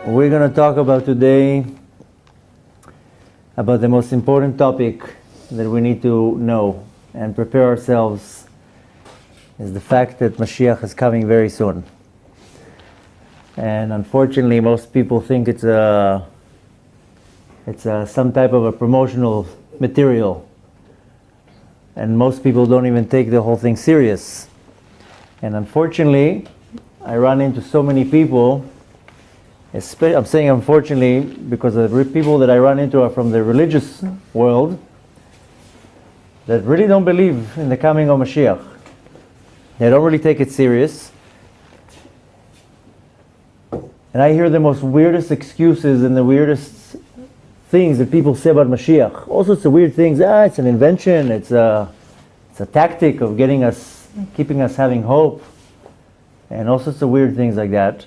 We're going to talk about today about the most important topic that we need to know and prepare ourselves is the fact that Mashiach is coming very soon. And unfortunately, most people think it's some type of a promotional material. And most people don't even take the whole thing serious. And unfortunately, I run into so many people, I'm saying unfortunately because the people that I run into are from the religious world that really don't believe in the coming of Mashiach. They don't really take it serious. And I hear the most weirdest excuses and the weirdest things that people say about Mashiach. All sorts of weird things. It's an invention, it's a tactic of keeping us having hope, and all sorts of weird things like that.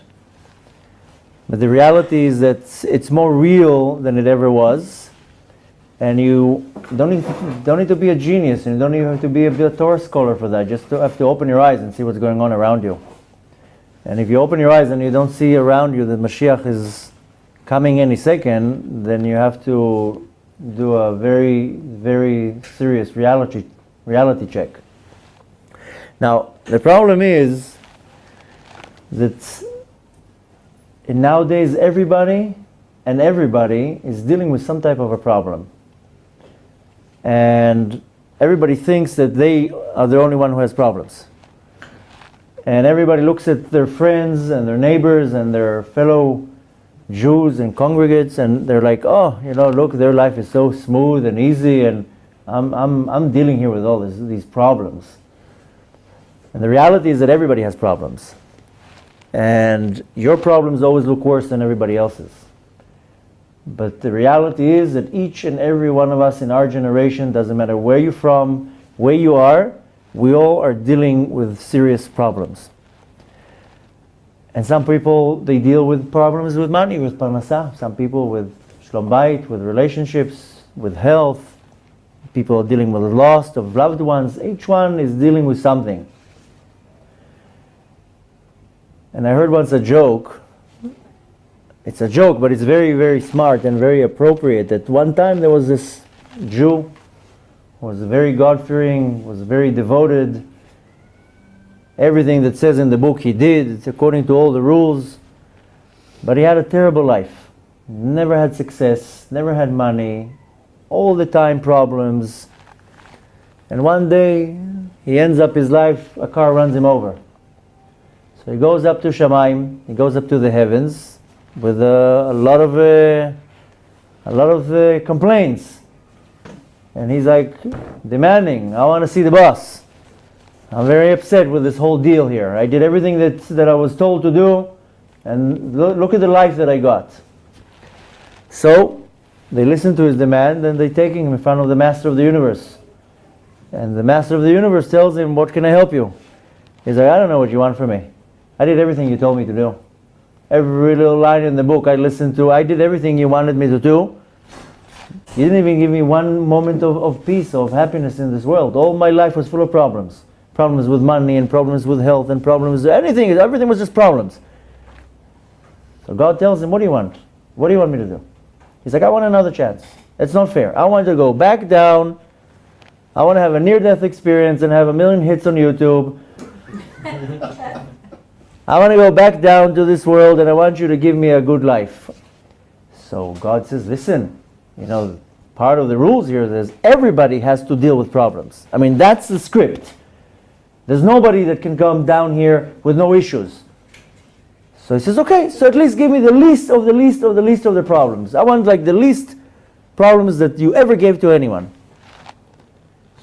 But the reality is that it's more real than it ever was, and you don't need to be a genius, and you don't even have to be a Torah scholar for that. Just have to open your eyes and see what's going on around you. And if you open your eyes and you don't see around you that Mashiach is coming any second, then you have to do a very, very serious reality check. Now, the problem is that nowadays everybody is dealing with some type of a problem. And everybody thinks that they are the only one who has problems. And everybody looks at their friends and their neighbors and their fellow Jews and congregates, and they're like, look, their life is so smooth and easy, and I'm dealing here with all these problems. And the reality is that everybody has problems. And your problems always look worse than everybody else's. But the reality is that each and every one of us in our generation, doesn't matter where you're from, where you are, we all are dealing with serious problems. And some people, they deal with problems with money, with parnasah. Some people with shlom bayit, with relationships, with health. People are dealing with the loss of loved ones. Each one is dealing with something. And I heard once a joke. It's a joke, but it's very, very smart and very appropriate. That one time there was this Jew who was very God-fearing, was very devoted. Everything that says in the book he did, it's according to all the rules. But he had a terrible life. Never had success, never had money, all the time problems. And one day he ends up his life, a car runs him over. So he goes up to Shamayim, he goes up to the heavens with a lot of complaints. And he's like demanding, I want to see the boss. I'm very upset with this whole deal here. I did everything that I was told to do, and look at the life that I got. So they listen to his demand, and they take him in front of the Master of the Universe. And the Master of the Universe tells him, what can I help you? He's like, I don't know what you want from me. I did everything you told me to do. Every little line in the book I listened to, I did everything you wanted me to do. You didn't even give me one moment of peace, of happiness in this world. All my life was full of problems. Problems with money, and problems with health, and problems with everything was just problems. So God tells him, what do you want? What do you want me to do? He's like, I want another chance. It's not fair. I want to go back down. I want to have a near-death experience and have 1 million hits on YouTube. I want to go back down to this world, and I want you to give me a good life. So God says, listen, part of the rules here is everybody has to deal with problems. I mean, that's the script. There's nobody that can come down here with no issues. So he says, okay, so at least give me the least of the problems. I want the least problems that you ever gave to anyone.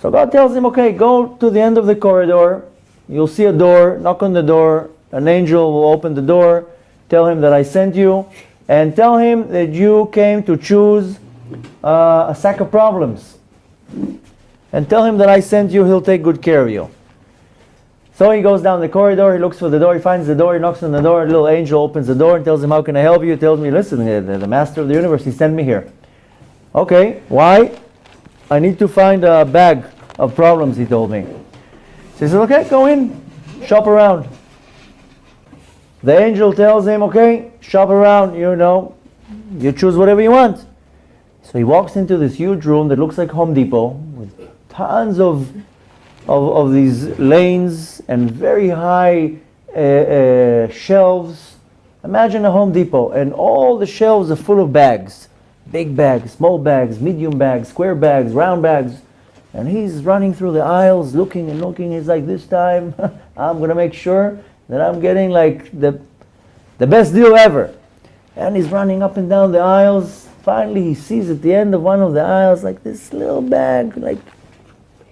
So God tells him, okay, go to the end of the corridor. You'll see a door, knock on the door. An angel will open the door, tell him that I sent you, and tell him that you came to choose a sack of problems. And tell him that I sent you, he'll take good care of you. So he goes down the corridor, he looks for the door, he finds the door, he knocks on the door, a little angel opens the door and tells him, how can I help you? He tells me, listen, the Master of the Universe, he sent me here. Okay, why? I need to find a bag of problems, he told me. So he says, okay, go in, shop around. The angel tells him, okay, shop around, you choose whatever you want. So he walks into this huge room that looks like Home Depot with tons of these lanes and very high shelves. Imagine a Home Depot, and all the shelves are full of bags. Big bags, small bags, medium bags, square bags, round bags. And he's running through the aisles, looking and looking. He's like, this time, I'm going to make sure that I'm getting like the best deal ever. And he's running up and down the aisles. Finally, he sees at the end of one of the aisles, like this little bag, like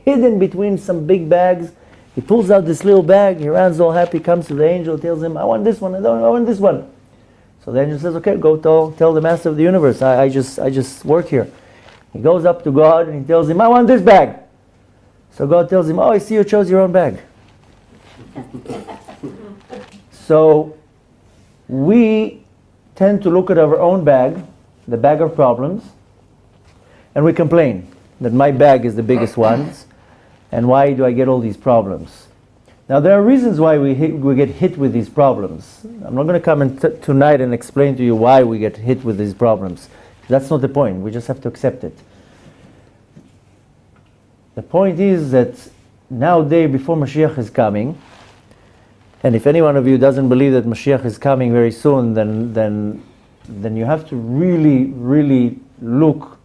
hidden between some big bags. He pulls out this little bag. He runs all happy, comes to the angel, tells him, I want this one, I want this one. So the angel says, okay, go tell the master of the universe, I just work here. He goes up to God and he tells him, I want this bag. So God tells him, oh, I see you chose your own bag. So we tend to look at our own bag, the bag of problems, and we complain that my bag is the biggest one, and why do I get all these problems? Now there are reasons why we get hit with these problems. I'm not going to come tonight and explain to you why we get hit with these problems. That's not the point. We just have to accept it. The point is that nowadays, before Mashiach is coming, and if any one of you doesn't believe that Mashiach is coming very soon, then you have to really, really look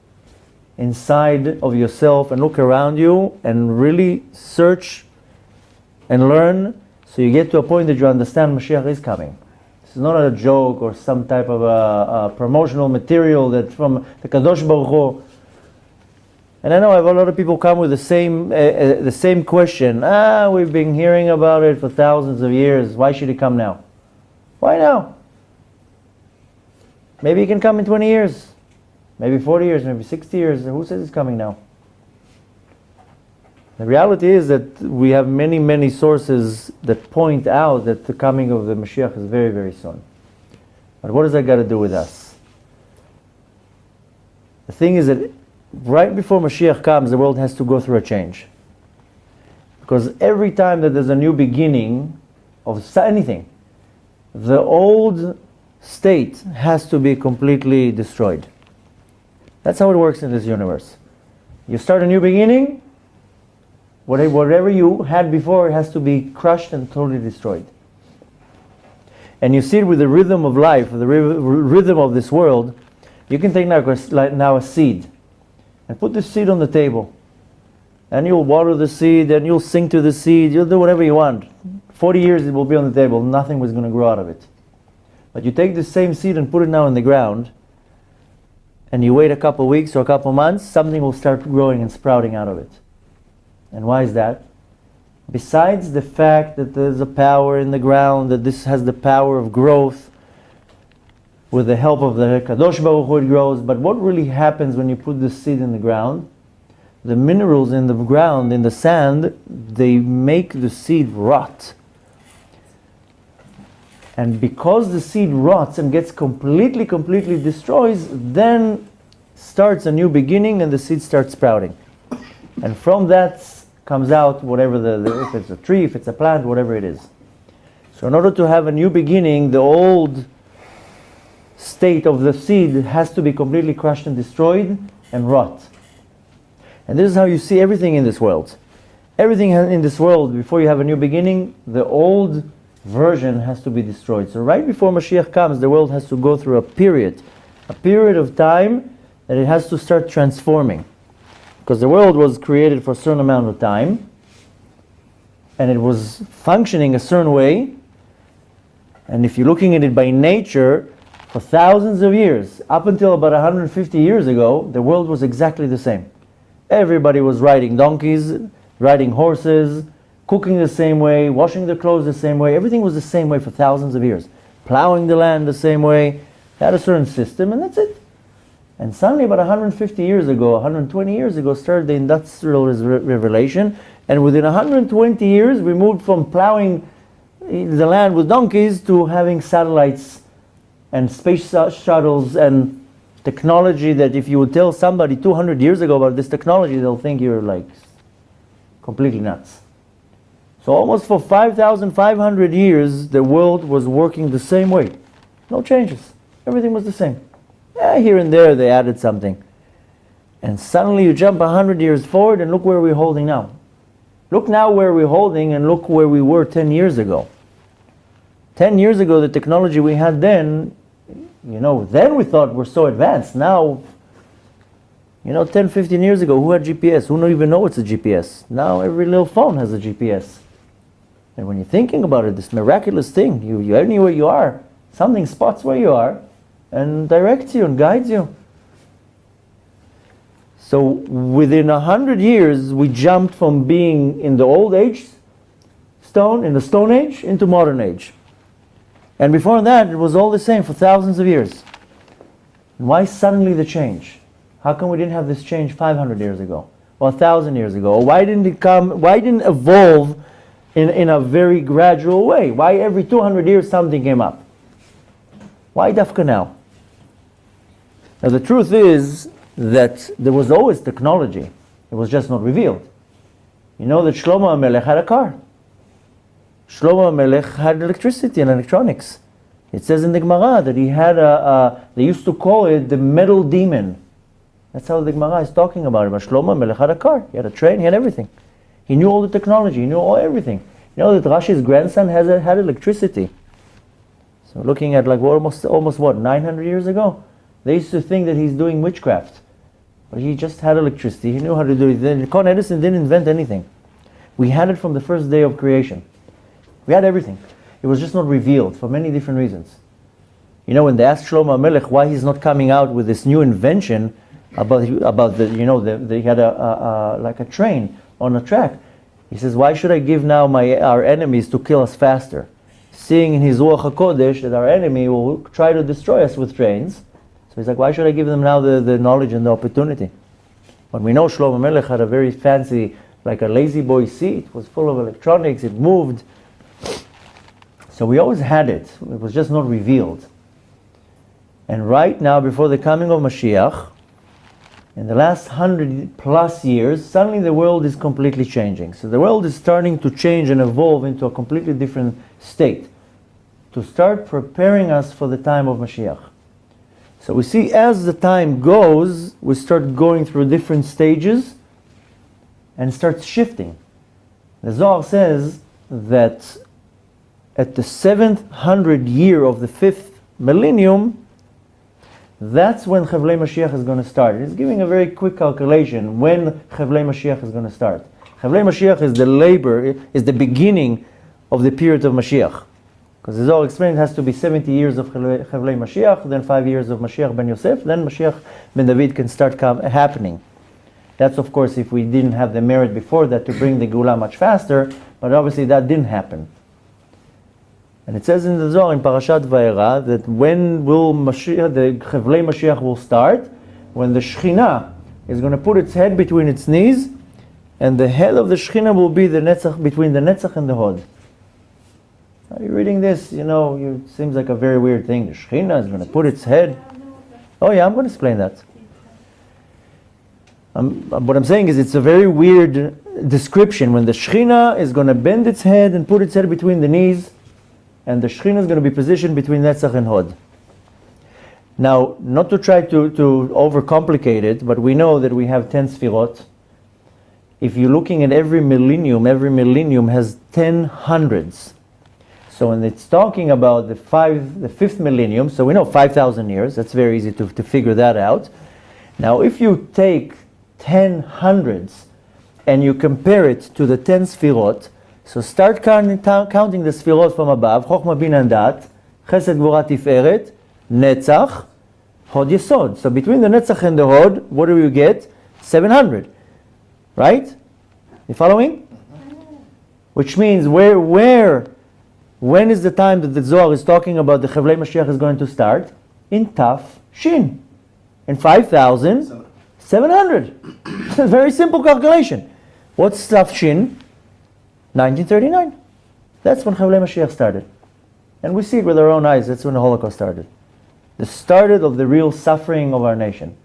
inside of yourself and look around you and really search and learn, so you get to a point that you understand Mashiach is coming. This is not a joke or some type of a promotional material that from the Kadosh Baruch Hu. And I know I have a lot of people come with the same question. We've been hearing about it for thousands of years. Why should he come now? Why now? Maybe he can come in 20 years. Maybe 40 years, maybe 60 years. Who says he's coming now? The reality is that we have many, many sources that point out that the coming of the Mashiach is very, very soon. But what does that got to do with us? The thing is that right before Mashiach comes, the world has to go through a change. Because every time that there's a new beginning of anything, the old state has to be completely destroyed. That's how it works in this universe. You start a new beginning, whatever you had before has to be crushed and totally destroyed. And you see it with the rhythm of life, the rhythm of this world. You can take now a seed and put the seed on the table. And you'll water the seed and you'll sing to the seed. You'll do whatever you want. 40 years it will be on the table. Nothing was going to grow out of it. But you take the same seed and put it now in the ground, and you wait a couple weeks or a couple months, something will start growing and sprouting out of it. And why is that? Besides the fact that there's a power in the ground, that this has the power of growth, with the help of the Kadosh Baruch Hu it grows, but what really happens when you put the seed in the ground? The minerals in the ground, in the sand, they make the seed rot. And because the seed rots and gets completely destroys, then starts a new beginning and the seed starts sprouting. And from that comes out whatever if it's a tree, if it's a plant, whatever it is. So in order to have a new beginning, the old state of the seed has to be completely crushed and destroyed and rot. And this is how you see everything in this world. Everything in this world, before you have a new beginning, the old version has to be destroyed. So right before Mashiach comes, the world has to go through a period of time that it has to start transforming. Because the world was created for a certain amount of time, and it was functioning a certain way. And if you're looking at it by nature, for thousands of years, up until about 150 years ago, the world was exactly the same. Everybody was riding donkeys, riding horses, cooking the same way, washing their clothes the same way. Everything was the same way for thousands of years. Plowing the land the same way. They had a certain system, and that's it. And suddenly, about 150 years ago, 120 years ago, started the Industrial Revolution. And within 120 years, we moved from plowing the land with donkeys to having satellites and space shuttles and technology that if you would tell somebody 200 years ago about this technology, they'll think you're like completely nuts. So almost for 5,500 years, the world was working the same way. No changes. Everything was the same. Here and there they added something. And suddenly you jump 100 years forward and look where we're holding now. Look now where we're holding and look where we were 10 years ago. 10 years ago, the technology we had then, then we thought we're so advanced. Now, 10, 15 years ago, who had GPS? Who don't even know it's a GPS? Now every little phone has a GPS. And when you're thinking about it, this miraculous thing, you anywhere you are, something spots where you are and directs you and guides you. So within 100 years, we jumped from being in the old age, in the Stone Age, into modern age. And before that, it was all the same for thousands of years. And why suddenly the change? How come we didn't have this change 500 years ago, or 1,000 years ago? Or why didn't it evolve in a very gradual way? Why every 200 years something came up? Why dafka now? Now the truth is that there was always technology. It was just not revealed. You know that Shlomo HaMelech had a car. Shlomo HaMelech had electricity and electronics. It says in the Gemara that he had they used to call it the metal demon. That's how the Gemara is talking about it. But Shlomo HaMelech had a car. He had a train. He had everything. He knew all the technology. He knew everything. You know that Rashi's grandson had electricity. So looking at almost 900 years ago, they used to think that he's doing witchcraft. But he just had electricity. He knew how to do it. Then Con Edison didn't invent anything. We had it from the first day of creation. We had everything. It was just not revealed for many different reasons. When they asked Shlomo HaMelech why he's not coming out with this new invention about he had a train on a track. He says, why should I give now our enemies to kill us faster? Seeing in his Ruach HaKodesh that our enemy will try to destroy us with trains. So he's like, why should I give them now the knowledge and the opportunity? But we know Shlomo HaMelech had a very fancy, like a lazy boy seat. It was full of electronics. It moved. So we always had it. It was just not revealed. And right now, before the coming of Mashiach, in the last 100 plus years, suddenly the world is completely changing. So the world is starting to change and evolve into a completely different state to start preparing us for the time of Mashiach. So we see as the time goes, we start going through different stages and starts shifting. The Zohar says that at the 700th year of the 5th millennium, that's when Chavlei Mashiach is going to start. It's giving a very quick calculation when Chavlei Mashiach is going to start. Chavlei Mashiach is the beginning of the period of Mashiach. Because as all explained, it has to be 70 years of Chavlei Mashiach, then 5 years of Mashiach ben Yoseph, then Mashiach ben David can start happening. That's of course if we didn't have the merit before that to bring the Geula much faster, but obviously that didn't happen. And it says in the Zohar in Parashat Vayera that when will Mashiach, the Chavlei Mashiach will start, when the Shekhinah is going to put its head between its knees, and the head of the Shekhinah will be the Netzach, between the Netzach and the Hod. Are you reading this? It seems like a very weird thing. The Shekhinah is going to put its head. Oh yeah, I'm going to explain that. What I'm saying is it's a very weird description when the Shekhinah is going to bend its head and put its head between the knees, and the Shekhinah is going to be positioned between Netzach and Hod. Now, not to try to overcomplicate it, but we know that we have 10 Sfirot. If you're looking at every millennium has 10 hundreds. So when it's talking about the 5th millennium, so we know 5,000 years, that's very easy to figure that out. Now, if you take 10 hundreds and you compare it to the 10 Sfirot, so start counting the Sfirot from above, Chochmah Bina Dat, Chesed Gvura Tiferet, Netzach, Hod Yesod. So between the Netzach and the Hod, what do you get? 700. Right? You following? Which means when is the time that the Zohar is talking about the Chavlei Mashiach is going to start? In Taf Shin. In 5,700. It's a very simple calculation. What's Taf Shin? 1939. That's when Chavlei Mashiach started. And we see it with our own eyes. That's when the Holocaust started. The start of the real suffering of our nation.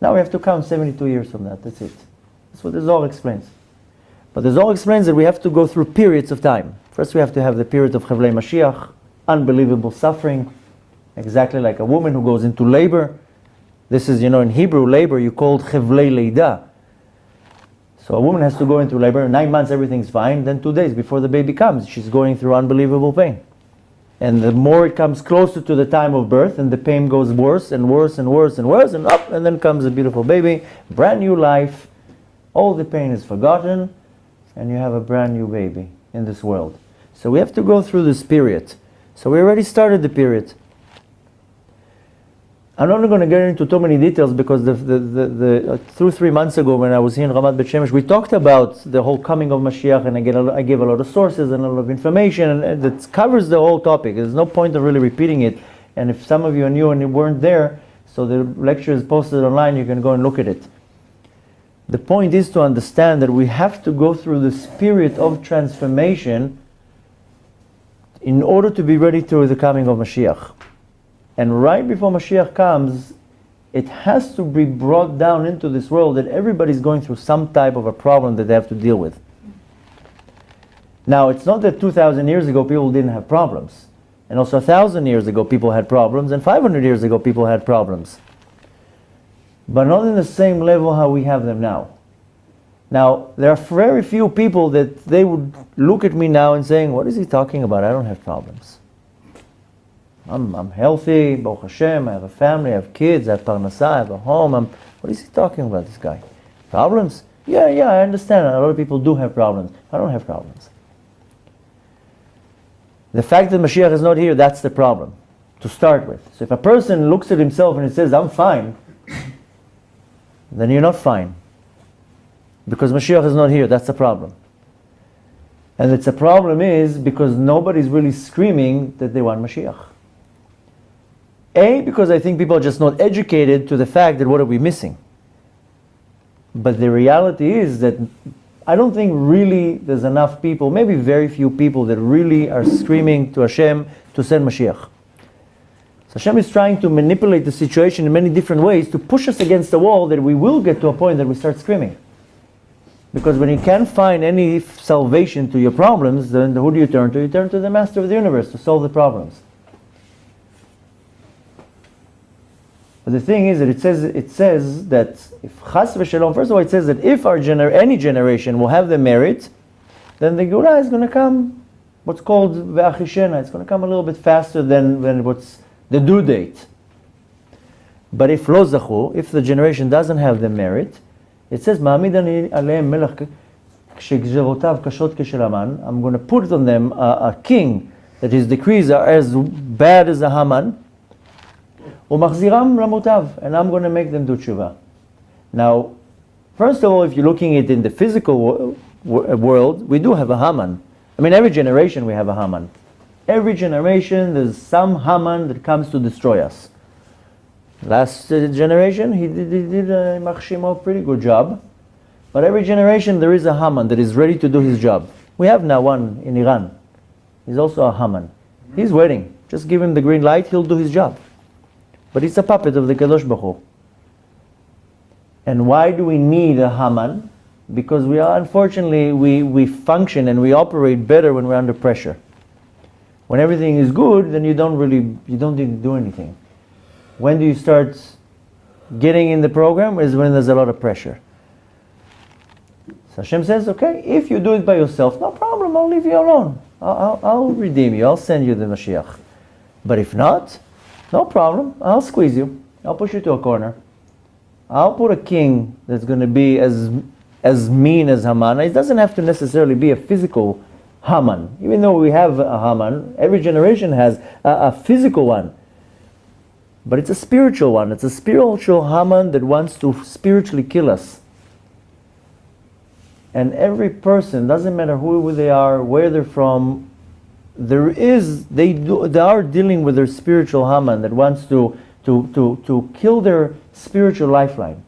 Now we have to count 72 years from that. That's it. That's what the Zohar explains. But the Zohar explains that we have to go through periods of time. First we have to have the period of Chevlei Mashiach, unbelievable suffering, exactly like a woman who goes into labor. This is, in Hebrew, labor, you call it Chevlei Leida. So a woman has to go into labor, 9 months everything's fine, then 2 days before the baby comes, she's going through unbelievable pain. And the more it comes closer to the time of birth, and the pain goes worse and worse and worse and worse, and up, and then comes a beautiful baby, brand new life, all the pain is forgotten, and you have a brand new baby in this world. So we have to go through this period. So we already started the period. I'm not going to get into too many details because through 3 months ago when I was here in Ramat Bet Shemesh, we talked about the whole coming of Mashiach, and I gave a lot of sources and a lot of information, and it covers the whole topic. There's no point of really repeating it. And if some of you are new and you weren't there, so the lecture is posted online, you can go and look at it. The point is to understand that we have to go through the spirit of transformation in order to be ready to the coming of Mashiach. And right before Mashiach comes, it has to be brought down into this world that everybody's going through some type of a problem that they have to deal with. Now, it's not that 2,000 years ago people didn't have problems. And also 1,000 years ago people had problems, and 500 years ago people had problems. But not in the same level how we have them now. Now, there are very few people that they would look at me now and saying, what is he talking about? I don't have problems. I'm healthy, Baruch Hashem, I have a family, I have kids, I have parnasah, I have a home. What is he talking about, this guy? Problems? Yeah, I understand. A lot of people do have problems. I don't have problems. The fact that Mashiach is not here, that's the problem, to start with. So if a person looks at himself and he says, I'm fine, then you're not fine. Because Mashiach is not here, that's the problem. And it's a problem is because nobody's really screaming that they want Mashiach. Because I think people are just not educated to the fact that what are we missing? But the reality is that I don't think really there's enough people, maybe very few people, that really are screaming to Hashem to send Mashiach. So Hashem is trying to manipulate the situation in many different ways to push us against the wall that we will get to a point that we start screaming. Because when you can't find any salvation to your problems, then who do you turn to? You turn to the Master of the universe to solve the problems. But the thing is that it says that if Chas v'Shalom, first of all, it says that if any generation will have the merit, then the Geula is going to come, what's called Ve'achishena. It's going to come a little bit faster than what's the due date. But if Lo Zachu, if the generation doesn't have the merit, it says, Ma'amid ani aleim melech kshegzerotav kashot keshel Haman. I'm going to put on them a king that his decrees are as bad as a Haman. Umachziram lamutav, and I'm going to make them do tshuva. Now, first of all, if you're looking at it in the physical world, we do have a Haman. I mean, every generation we have a Haman. Every generation there's some Haman that comes to destroy us. Last generation, he did a pretty good job. But every generation there is a Haman that is ready to do his job. We have now one in Iran. He's also a Haman. He's waiting. Just give him the green light, he'll do his job. But he's a puppet of the Kadosh Baruch Hu. And why do we need a Haman? Because unfortunately, we function and we operate better when we're under pressure. When everything is good, then you don't need to do anything. When do you start getting in the program? Is when there's a lot of pressure. So Hashem says, okay, if you do it by yourself, no problem, I'll leave you alone. I'll redeem you, I'll send you the Mashiach. But if not, no problem, I'll squeeze you. I'll push you to a corner. I'll put a king that's going to be as mean as Haman. It doesn't have to necessarily be a physical Haman. Even though we have a Haman, every generation has a physical one. But it's a spiritual one. It's a spiritual Haman that wants to spiritually kill us. And every person, doesn't matter who they are, where they're from, they are dealing with their spiritual Haman that wants to kill their spiritual lifeline.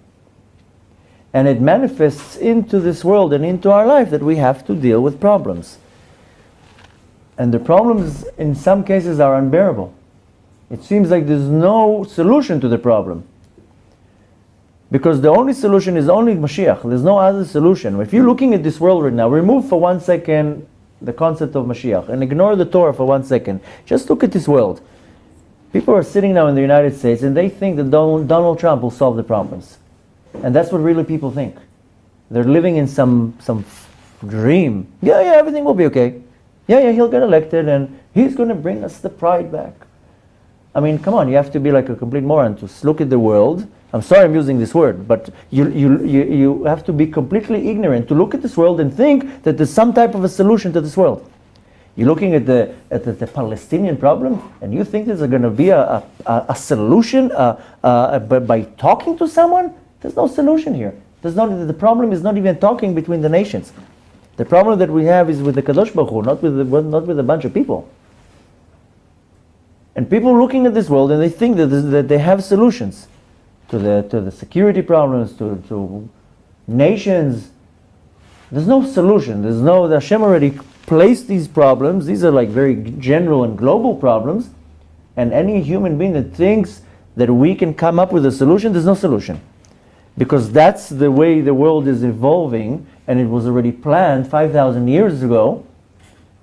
And it manifests into this world and into our life that we have to deal with problems. And the problems in some cases are unbearable. It seems like there's no solution to the problem. Because the only solution is only Mashiach. There's no other solution. If you're looking at this world right now, remove for 1 second the concept of Mashiach and ignore the Torah for 1 second. Just look at this world. People are sitting now in the United States and they think that Donald Trump will solve the problems. And that's what really people think. They're living in some dream. Yeah, everything will be okay. Yeah, he'll get elected and he's going to bring us the pride back. I mean, come on, you have to be like a complete moron to look at the world. I'm sorry I'm using this word, but you have to be completely ignorant to look at this world and think that there's some type of a solution to this world. You're looking at the Palestinian problem, and you think there's going to be a solution by talking to someone? There's no solution here. The problem is not even talking between the nations. The problem that we have is with the Kadosh Baruch Hu, not with a bunch of people. And people looking at this world and they think that they have solutions to the security problems, to nations. There's no solution. The Hashem already placed these problems. These are like very general and global problems. And any human being that thinks that we can come up with a solution, there's no solution. Because that's the way the world is evolving, and it was already planned 5,000 years ago.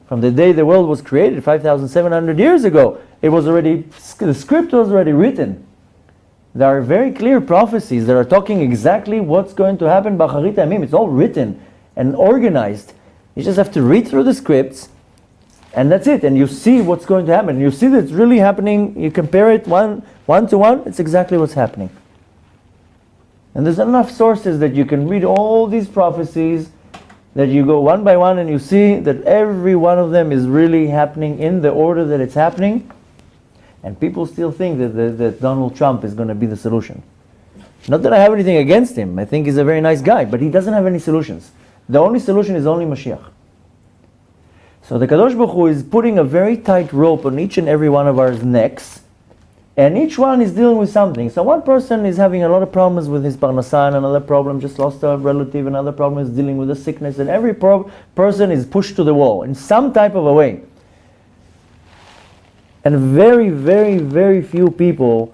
From the day the world was created, 5,700 years ago, the script was already written. There are very clear prophecies that are talking exactly what's going to happen. B'acharit Yamim. It's all written and organized. You just have to read through the scripts, and that's it. And you see what's going to happen. You see that it's really happening. You compare it one to one. It's exactly what's happening. And there's enough sources that you can read all these prophecies, that you go one by one and you see that every one of them is really happening in the order that it's happening. And people still think that Donald Trump is going to be the solution. Not that I have anything against him. I think he's a very nice guy, but he doesn't have any solutions. The only solution is only Mashiach. So the Kadosh Baruch Hu is putting a very tight rope on each and every one of our necks, and each one is dealing with something. So one person is having a lot of problems with his parnasah, and another problem just lost a relative, another problem is dealing with a sickness, and every person is pushed to the wall in some type of a way. And very, very, very few people,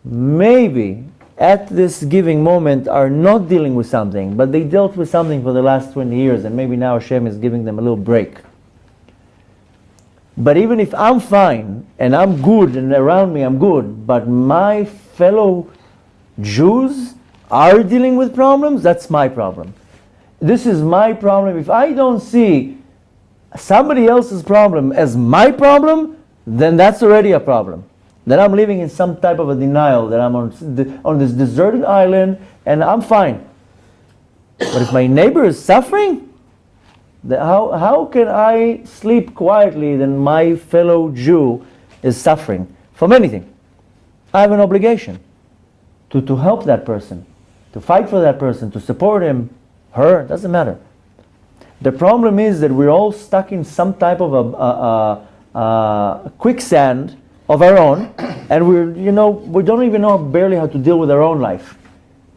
maybe at this giving moment, are not dealing with something, but they dealt with something for the last 20 years, and maybe now Hashem is giving them a little break. But even if I'm fine, and I'm good, and around me I'm good, but my fellow Jews are dealing with problems, that's my problem. This is my problem. If I don't see somebody else's problem as my problem, then that's already a problem. Then I'm living in some type of a denial, that I'm on this deserted island, and I'm fine. But if my neighbor is suffering, how can I sleep quietly when my fellow Jew is suffering from anything? I have an obligation to help that person, to fight for that person, to support him, her, doesn't matter. The problem is that we're all stuck in some type of a quicksand of our own, and we don't even know barely how to deal with our own life.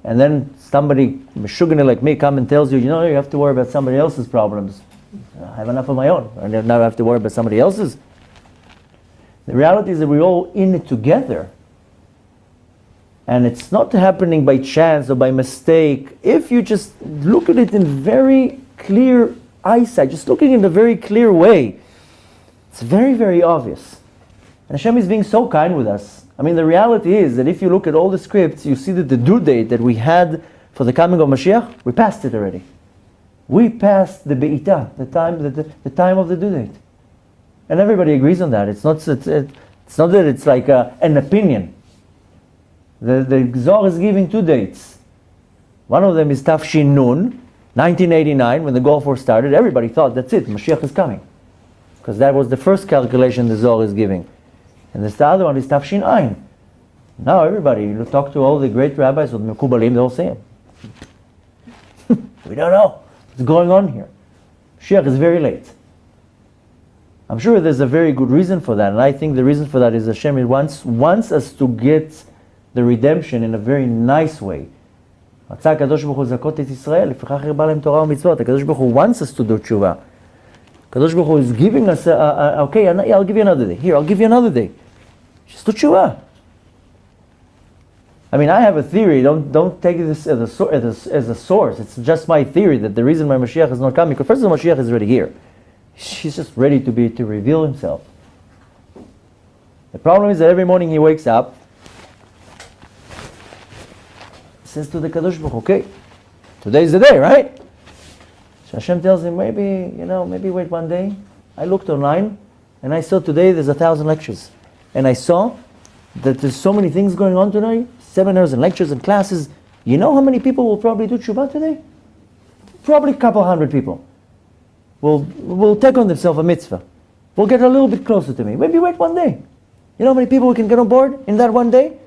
And then somebody, Meshugane like me, come and tells you, you have to worry about somebody else's problems. I have enough of my own. I now have to worry about somebody else's. The reality is that we're all in it together. And it's not happening by chance or by mistake. If you just look at it in very clear eyesight, just looking in a very clear way, it's very, very obvious. And Hashem is being so kind with us. I mean, the reality is that if you look at all the scripts, you see that the due date that we had for the coming of Mashiach, we passed it already. We passed the Be'itah, the time of the due date. And everybody agrees on that. It's not that it's like an opinion. The Zohar is giving 2 dates. One of them is Tafshin Nun, 1989, when the Gulf War started. Everybody thought, that's it, Mashiach is coming. Because that was the first calculation the Zohar is giving. And the other one is Tafshin Ayin. Now everybody, you talk to all the great rabbis with Mekubalim, they'll say it. We don't know what's going on here. Mashiach is very late. I'm sure there's a very good reason for that, and I think the reason for that is Hashem wants us to get the redemption in a very nice way. Kadosh Baruch Hu wants us to do tshuva. Kadosh Baruch Hu is giving us okay, I'll give you another day. Here, I'll give you another day. Just do tshuva. I mean, I have a theory. Don't take this as a source. It's just my theory that the reason why Mashiach is not coming, because first of all, Mashiach is already here. He's just ready to reveal himself. The problem is that every morning he wakes up, says to the Kadosh Baruch Hu, okay, today's the day, right? So Hashem tells him, maybe wait one day. I looked online and I saw today there's 1,000 lectures. And I saw that there's so many things going on today, seminars and lectures and classes. You know how many people will probably do tshuva today? Probably a couple hundred people. Will take on themselves a mitzvah. Will get a little bit closer to me. Maybe wait one day. You know how many people we can get on board in that one day?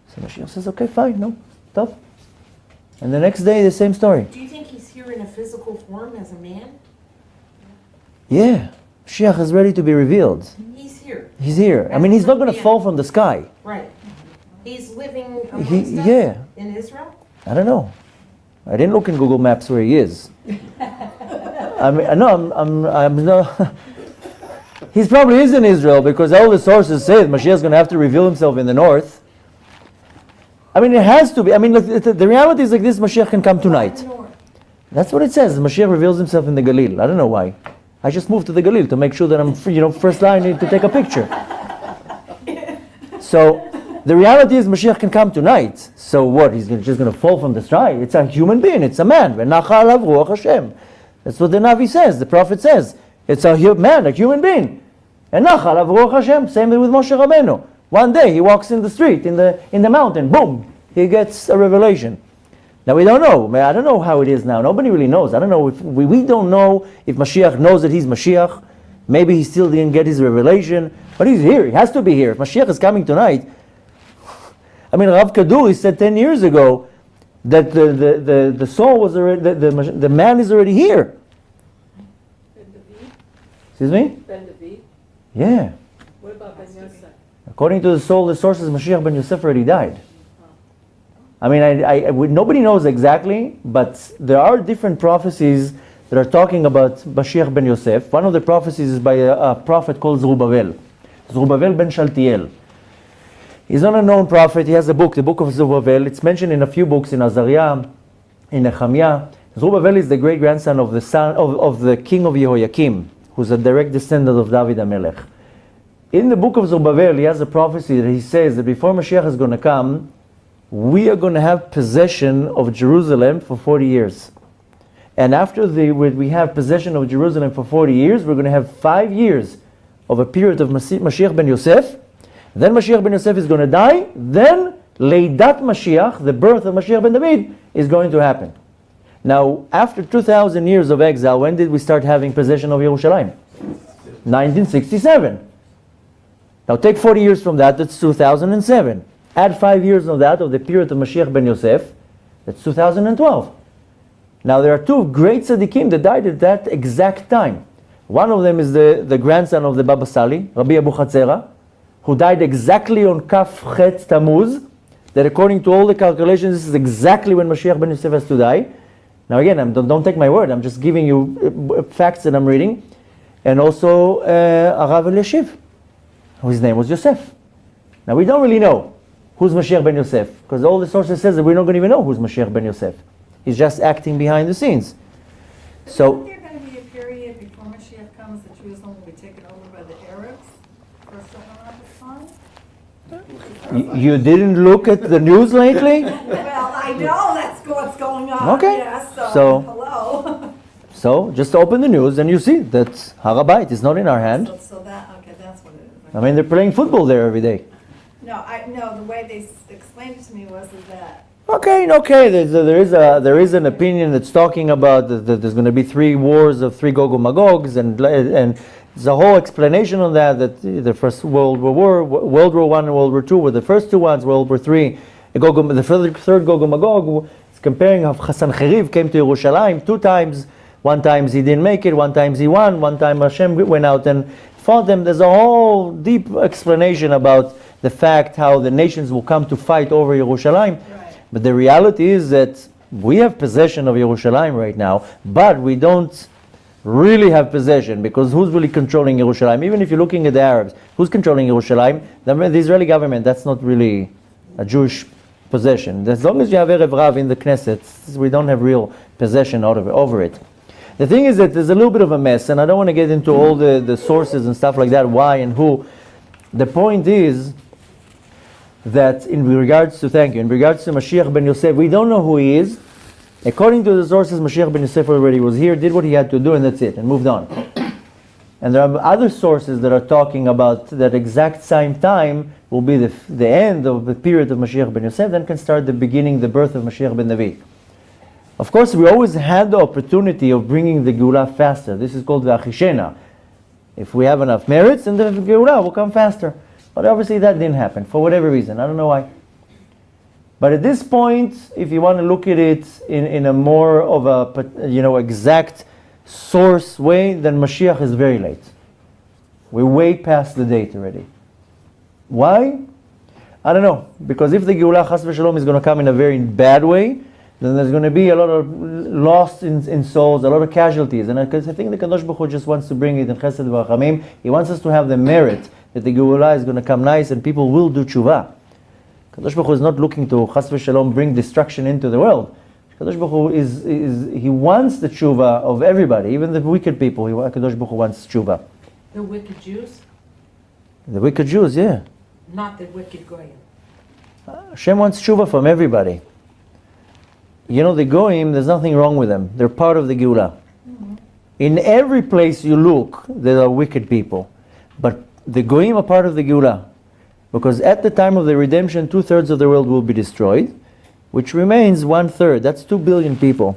So Mashiach says, okay, fine, no, tough. And the next day, the same story. Do you think he's here in a physical form as a man? Yeah, Mashiach is ready to be revealed. He's here. He's here. I mean, he's not going to fall from the sky. Right. He's living amongst us in Israel? I don't know. I didn't look in Google Maps where he is. I mean, no, I'm no. He probably is in Israel because all the sources say that Mashiach is going to have to reveal himself in the north. I mean, it has to be. I mean, look, the reality is like this: Mashiach can come tonight. That's what it says. Mashiach reveals himself in the Galil. I don't know why. I just moved to the Galil to make sure that I'm free, first line to take a picture. So the reality is Mashiach can come tonight. So what? He's just going to fall from the sky? It's a human being. It's a man. That's what the Navi says. The prophet says. It's a man, a human being. And same with Moshe Rabbeinu. One day he walks in the street, in the mountain, boom, he gets a revelation. Now we don't know. I don't know how it is now. Nobody really knows. I don't know if we don't know if Mashiach knows that he's Mashiach. Maybe he still didn't get his revelation, but he's here. He has to be here. If Mashiach is coming tonight, I mean, Rav Kaduri said 10 years ago that the soul was already, the man is already here. Excuse me? Yeah. What about Ben Yosef? According to the sources, Mashiach ben Yosef already died. I mean, nobody knows exactly, but there are different prophecies that are talking about Mashiach ben Yosef. One of the prophecies is by a prophet called Zerubbabel ben Shaltiel. He's not a known prophet. He has a book, the book of Zerubbabel. It's mentioned in a few books, in Azariah, in Nehemiah. Zerubbabel is the great grandson of the son of the king of Yehoiakim, who's a direct descendant of David HaMelech. In the book of Zerubbabel, he has a prophecy that he says that before Mashiach is going to come, we are going to have possession of Jerusalem for 40 years. And after we have possession of Jerusalem for 40 years, we're going to have 5 years of a period of Mashiach ben Yosef. Then Mashiach ben Yosef is going to die. Then Leidat Mashiach, the birth of Mashiach ben David, is going to happen. Now, after 2,000 years of exile, when did we start having possession of Yerushalayim? 1967. Now take 40 years from that, that's 2007. Add 5 years of that, of the period of Mashiach ben Yosef, that's 2012. Now there are two great tzaddikim that died at that exact time. One of them is the grandson of the Baba Sali, Rabbi Abu Chatzera, who died exactly on Kaf Chet Tammuz, that according to all the calculations, this is exactly when Mashiach ben Yosef has to die. Now again, don't take my word, I'm just giving you facts that I'm reading. And also Arav Eliashiv, whose name was Yosef. Now we don't really know who's Mashiach ben Yosef, because all the sources says that we're not going to even know who's Mashiach ben Yosef. He's just acting behind the scenes. So Isn't there going to be a period before Mashiach comes that Jerusalem will be taken over by the Arabs for a certain amount of time? you didn't look at the news lately? Well, I know that's what's going on. Okay. Yes, So- hello. So just open the news and you see that Har HaBayit is not in our hand. So that's what it is. I mean, they're playing football there every day. No, the way they explained it to me was that. Okay. There is an opinion that's talking about that there's going to be 3 wars of 3 Gog and Magogs, and there's a whole explanation on that the first World War I and World War II were the first 2 ones. World War III, the third Gog and Magog. It's comparing how Hassan Kheriv came to Yerushalayim 2 times. One time he didn't make it. One time he won. One time Hashem went out and fought them. There's a whole deep explanation about the fact how the nations will come to fight over Yerushalayim. Right. But the reality is that we have possession of Yerushalayim right now, but we don't really have possession, because who's really controlling Yerushalayim? Even if you're looking at the Arabs, who's controlling Yerushalayim? The Israeli government. That's not really a Jewish possession. As long as you have Erev Rav in the Knesset, we don't have real possession over it. The thing is that there's a little bit of a mess, and I don't want to get into all the sources and stuff like that, why and who. The point is that in regards to Mashiach ben Yosef, we don't know who he is. According to the sources, Mashiach ben Yosef already was here, did what he had to do, and that's it, and moved on. And there are other sources that are talking about that exact same time will be the end of the period of Mashiach ben Yosef, then can start the birth of Mashiach ben David. Of course, we always had the opportunity of bringing the Geulah faster. This is called the Achishena. If we have enough merits, then the Geulah will come faster. But obviously that didn't happen, for whatever reason. I don't know why. But at this point, if you want to look at it in a more of a exact source way, then Mashiach is very late. We're way past the date already. Why? I don't know. Because if the Geulah Chas v'Shalom is going to come in a very bad way, then there's going to be a lot of loss in souls, a lot of casualties. And because I think the Kadosh Baruch Hu just wants to bring it in Chesed v'Rachamim. He wants us to have the merit that the Geulah is going to come nice and people will do tshuva. Kadosh Baruch Hu is not looking to Chas v'Shalom bring destruction into the world. Kadosh Baruch Hu he wants the tshuva of everybody, even the wicked people. Kadosh Baruch Hu wants tshuva. The wicked Jews? The wicked Jews, yeah. Not the wicked Goyim. Hashem wants tshuva from everybody. You know, the Goyim, there's nothing wrong with them. They're part of the Geulah. Mm-hmm. In every place you look, there are wicked people. But the Goyim are part of the Geulah. Because at the time of the redemption, 2/3 of the world will be destroyed, which remains 1/3. That's 2 billion people.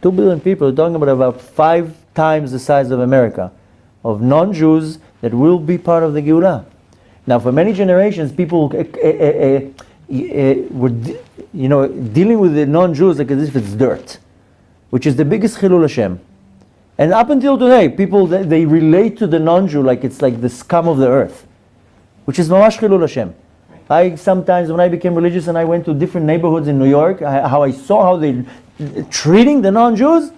2 billion people, we're talking about 5 times the size of America, of non-Jews that will be part of the Geulah. Now, for many generations, people were dealing with the non-Jews like as if it's dirt, which is the biggest Chilul Hashem. And up until today, people, they relate to the non-Jew like it's like the scum of the earth, which is Mamash Chilul Hashem. I sometimes, when I became religious and I went to different neighborhoods in New York, how I saw how they treating the non-Jews,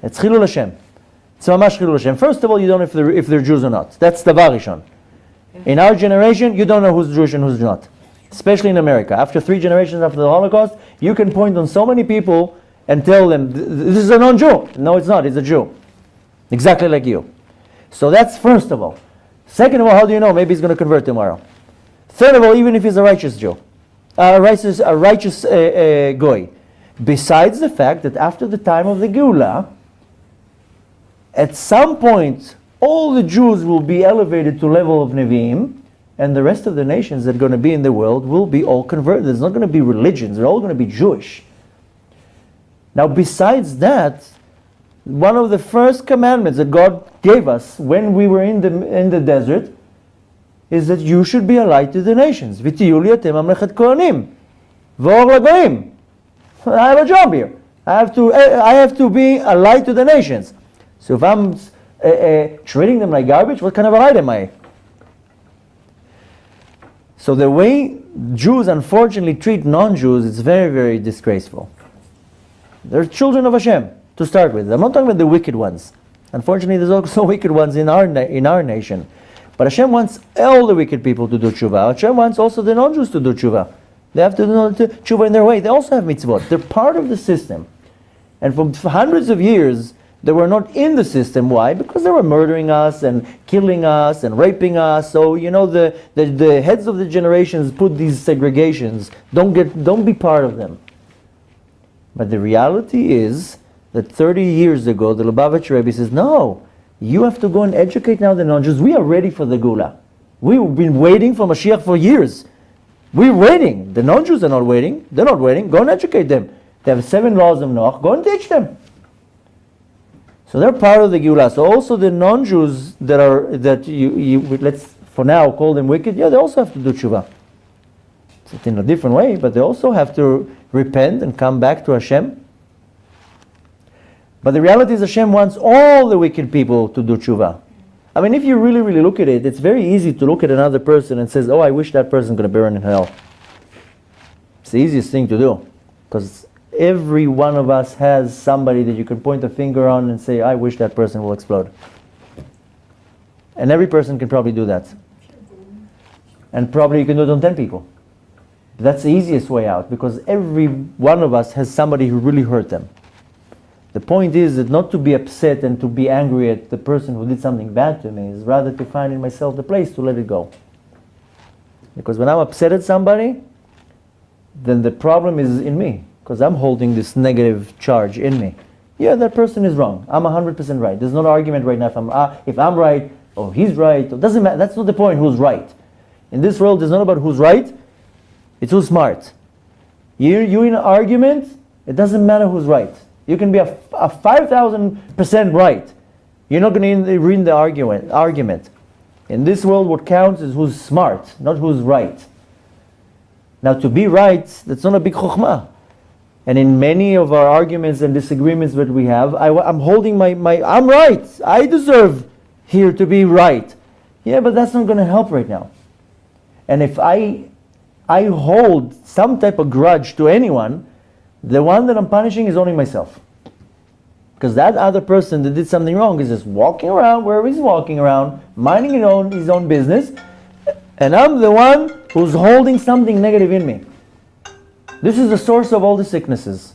it's Chilul Hashem. It's Mamash Chilul Hashem. First of all, you don't know if they're Jews or not. That's the Varishon. In our generation, you don't know who's Jewish and who's not. Especially in America. After 3 generations after the Holocaust, you can point on so many people and tell them, this is a non-Jew. No, it's not. It's a Jew. Exactly like you. So that's first of all. Second of all, how do you know? Maybe he's going to convert tomorrow. Third of all, even if he's a righteous Jew. A righteous Goy. Besides the fact that after the time of the Geulah, at some point, all the Jews will be elevated to level of Nevi'im, and the rest of the nations that are going to be in the world will be all converted. There's not going to be religions. They're all going to be Jewish. Now, besides that, one of the first commandments that God gave us when we were in the desert is that you should be a light to the nations. V'tiyu li atem mamlechet kohanim v'or lagoyim. I have a job here. I have to be a light to the nations. So if I'm treating them like garbage, what kind of a light am I? So the way Jews unfortunately treat non-Jews is very, very disgraceful. They're children of Hashem to start with. I'm not talking about the wicked ones. Unfortunately, there's also wicked ones in our nation. But Hashem wants all the wicked people to do tshuva. Hashem wants also the non-Jews to do tshuva. They have to do tshuva in their way. They also have mitzvot. They're part of the system. And for hundreds of years, they were not in the system. Why? Because they were murdering us and killing us and raping us. So, the heads of the generations put these segregations. Don't be part of them. But the reality is that 30 years ago, the Lubavitch Rebbe says, no, you have to go and educate now the non-Jews. We are ready for the Geulah. We've been waiting for Mashiach for years. We're waiting. The non-Jews are not waiting. They're not waiting. Go and educate them. They have 7 laws of Noach. Go and teach them. So they're part of the Geulah. So also the non-Jews that you let's for now call them wicked, they also have to do tshuva. It's in a different way, but they also have to repent and come back to Hashem. But the reality is Hashem wants all the wicked people to do tshuva. I mean, if you really, really look at it, it's very easy to look at another person and says, oh, I wish that person's going to burn in hell. It's the easiest thing to do. Because every one of us has somebody that you can point a finger on and say, I wish that person will explode. And every person can probably do that. And probably you can do it on 10 people. That's the easiest way out, because every one of us has somebody who really hurt them. The point is that not to be upset and to be angry at the person who did something bad to me, is rather to find in myself the place to let it go. Because when I'm upset at somebody, then the problem is in me, because I'm holding this negative charge in me. Yeah, that person is wrong. I'm 100% right. There's no argument right now if I'm right or he's right. It doesn't matter. That's not the point, who's right. In this world, it's not about who's right, it's who's smart. You're in an argument, it doesn't matter who's right. You can be a 5,000% right. You're not going to win the argument. In this world, what counts is who's smart, not who's right. Now, to be right, that's not a big chokhmah. And in many of our arguments and disagreements that we have, I'm holding I'm right. I deserve here to be right. Yeah, but that's not going to help right now. And if I hold some type of grudge to anyone, the one that I'm punishing is only myself. Because that other person that did something wrong is just walking around wherever he's walking around, minding his own business, and I'm the one who's holding something negative in me. This is the source of all the sicknesses.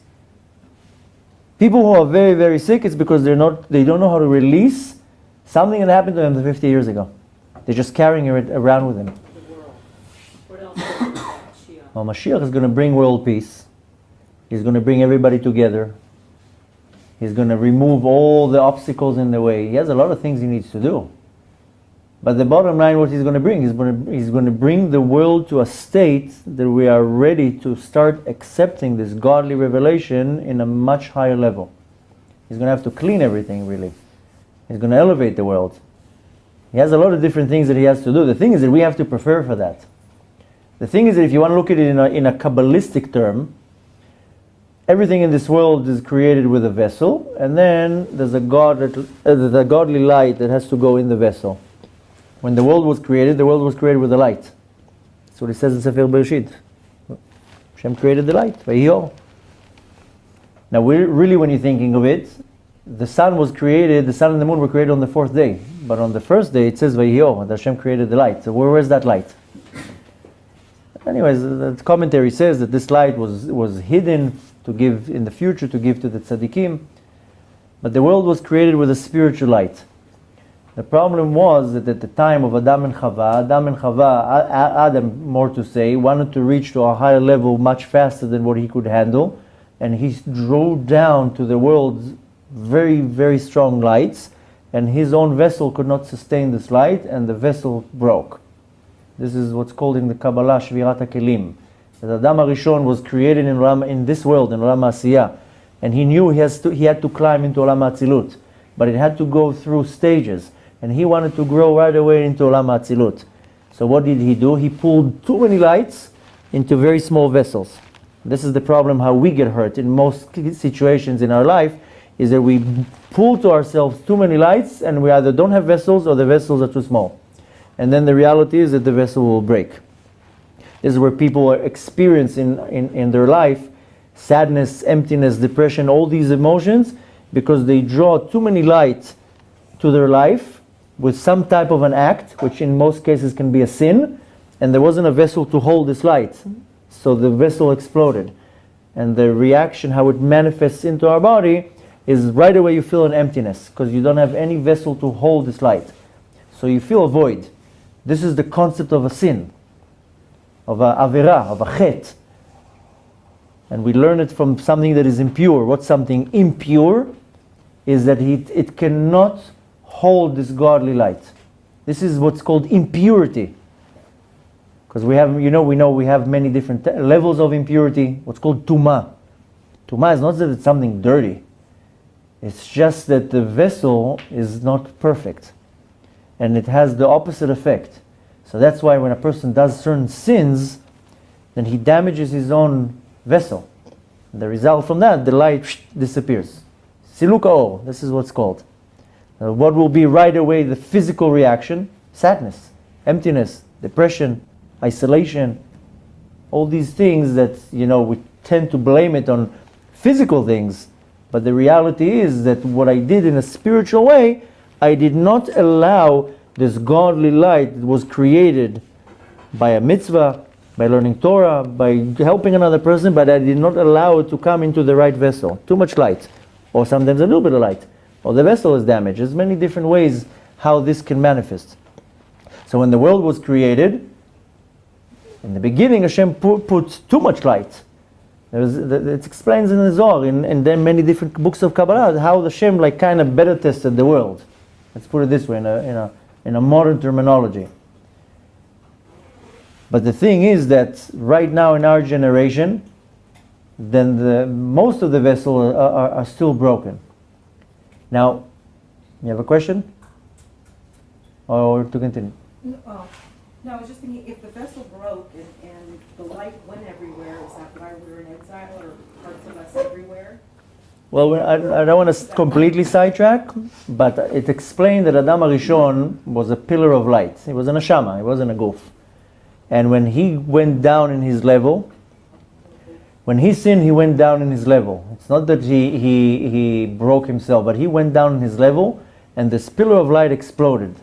People who are very, very sick, it's because they don't know how to release something that happened to them 50 years ago. They're just carrying it around with them. What else is Mashiach? Well, Mashiach is going to bring world peace. He's going to bring everybody together. He's going to remove all the obstacles in the way. He has a lot of things he needs to do. But the bottom line, what he's going to bring, he's going to bring the world to a state that we are ready to start accepting this godly revelation in a much higher level. He's going to have to clean everything, really. He's going to elevate the world. He has a lot of different things that he has to do. The thing is that we have to prepare for that. The thing is that if you want to look at it in a Kabbalistic term, everything in this world is created with a vessel, and then there's a godly light that has to go in the vessel. When the world was created with a light. That's what it says in Sefer Bereshit. Hashem created the light. Vayior. Now, really, when you're thinking of it, the sun and the moon were created on the fourth day. But on the first day, it says Vayior, that Hashem created the light. So where's that light? Anyways, the commentary says that this light was hidden to give in the future, to give to the tzaddikim. But the world was created with a spiritual light. The problem was that at the time of Adam and Chava, Adam, more to say, wanted to reach to a higher level much faster than what he could handle. And he drew down to the world very, very strong lights. And his own vessel could not sustain this light, and the vessel broke. This is what's called in the Kabbalah, Shvirat HaKelim. That Adam HaRishon was created in this world, in Olam HaAsiyah. And he knew he had to climb into Olam HaAtzilut. But it had to go through stages. And he wanted to grow right away into Olam HaAtzilut. So what did he do? He pulled too many lights into very small vessels. This is the problem how we get hurt in most situations in our life, is that we pull to ourselves too many lights, and we either don't have vessels or the vessels are too small. And then the reality is that the vessel will break. This is where people experience in their life sadness, emptiness, depression, all these emotions, because they draw too many light to their life with some type of an act, which in most cases can be a sin, and there wasn't a vessel to hold this light. So the vessel exploded. And the reaction, how it manifests into our body, is right away you feel an emptiness, because you don't have any vessel to hold this light. So you feel a void. This is the concept of a sin, of a avirah, of a chet. And we learn it from something that is impure. What's something impure? Is that it cannot hold this godly light. This is what's called impurity. Because we have many different levels of impurity. What's called tumah. Tumah is not that it's something dirty. It's just that the vessel is not perfect. And it has the opposite effect. So that's why when a person does certain sins, then he damages his own vessel. The result from that, the light disappears. Siluk ha'or, this is what's called. What will be right away the physical reaction? Sadness, emptiness, depression, isolation. All these things that, we tend to blame it on physical things. But the reality is that what I did in a spiritual way, I did not allow this godly light that was created by a mitzvah, by learning Torah, by helping another person, but I did not allow it to come into the right vessel. Too much light, or sometimes a little bit of light, or the vessel is damaged. There's many different ways how this can manifest. So when the world was created, in the beginning Hashem put too much light. It explains in the Zohar, and then many different books of Kabbalah, how Hashem like kind of better tested the world. Let's put it this way, in a modern terminology. But the thing is that right now in our generation, then most of the vessels are still broken. Now, you have a question? Or to continue? No, I was just thinking, if the vessel broke and the light went everywhere, is that why we're in exile, or parts of us everywhere? Well, I don't want to completely sidetrack, but it explained that Adam HaRishon was a pillar of light. He was a neshama, he wasn't a guf. And when he went down in his level, when he sinned, he went down in his level. It's not that he broke himself, but he went down in his level, and this pillar of light exploded.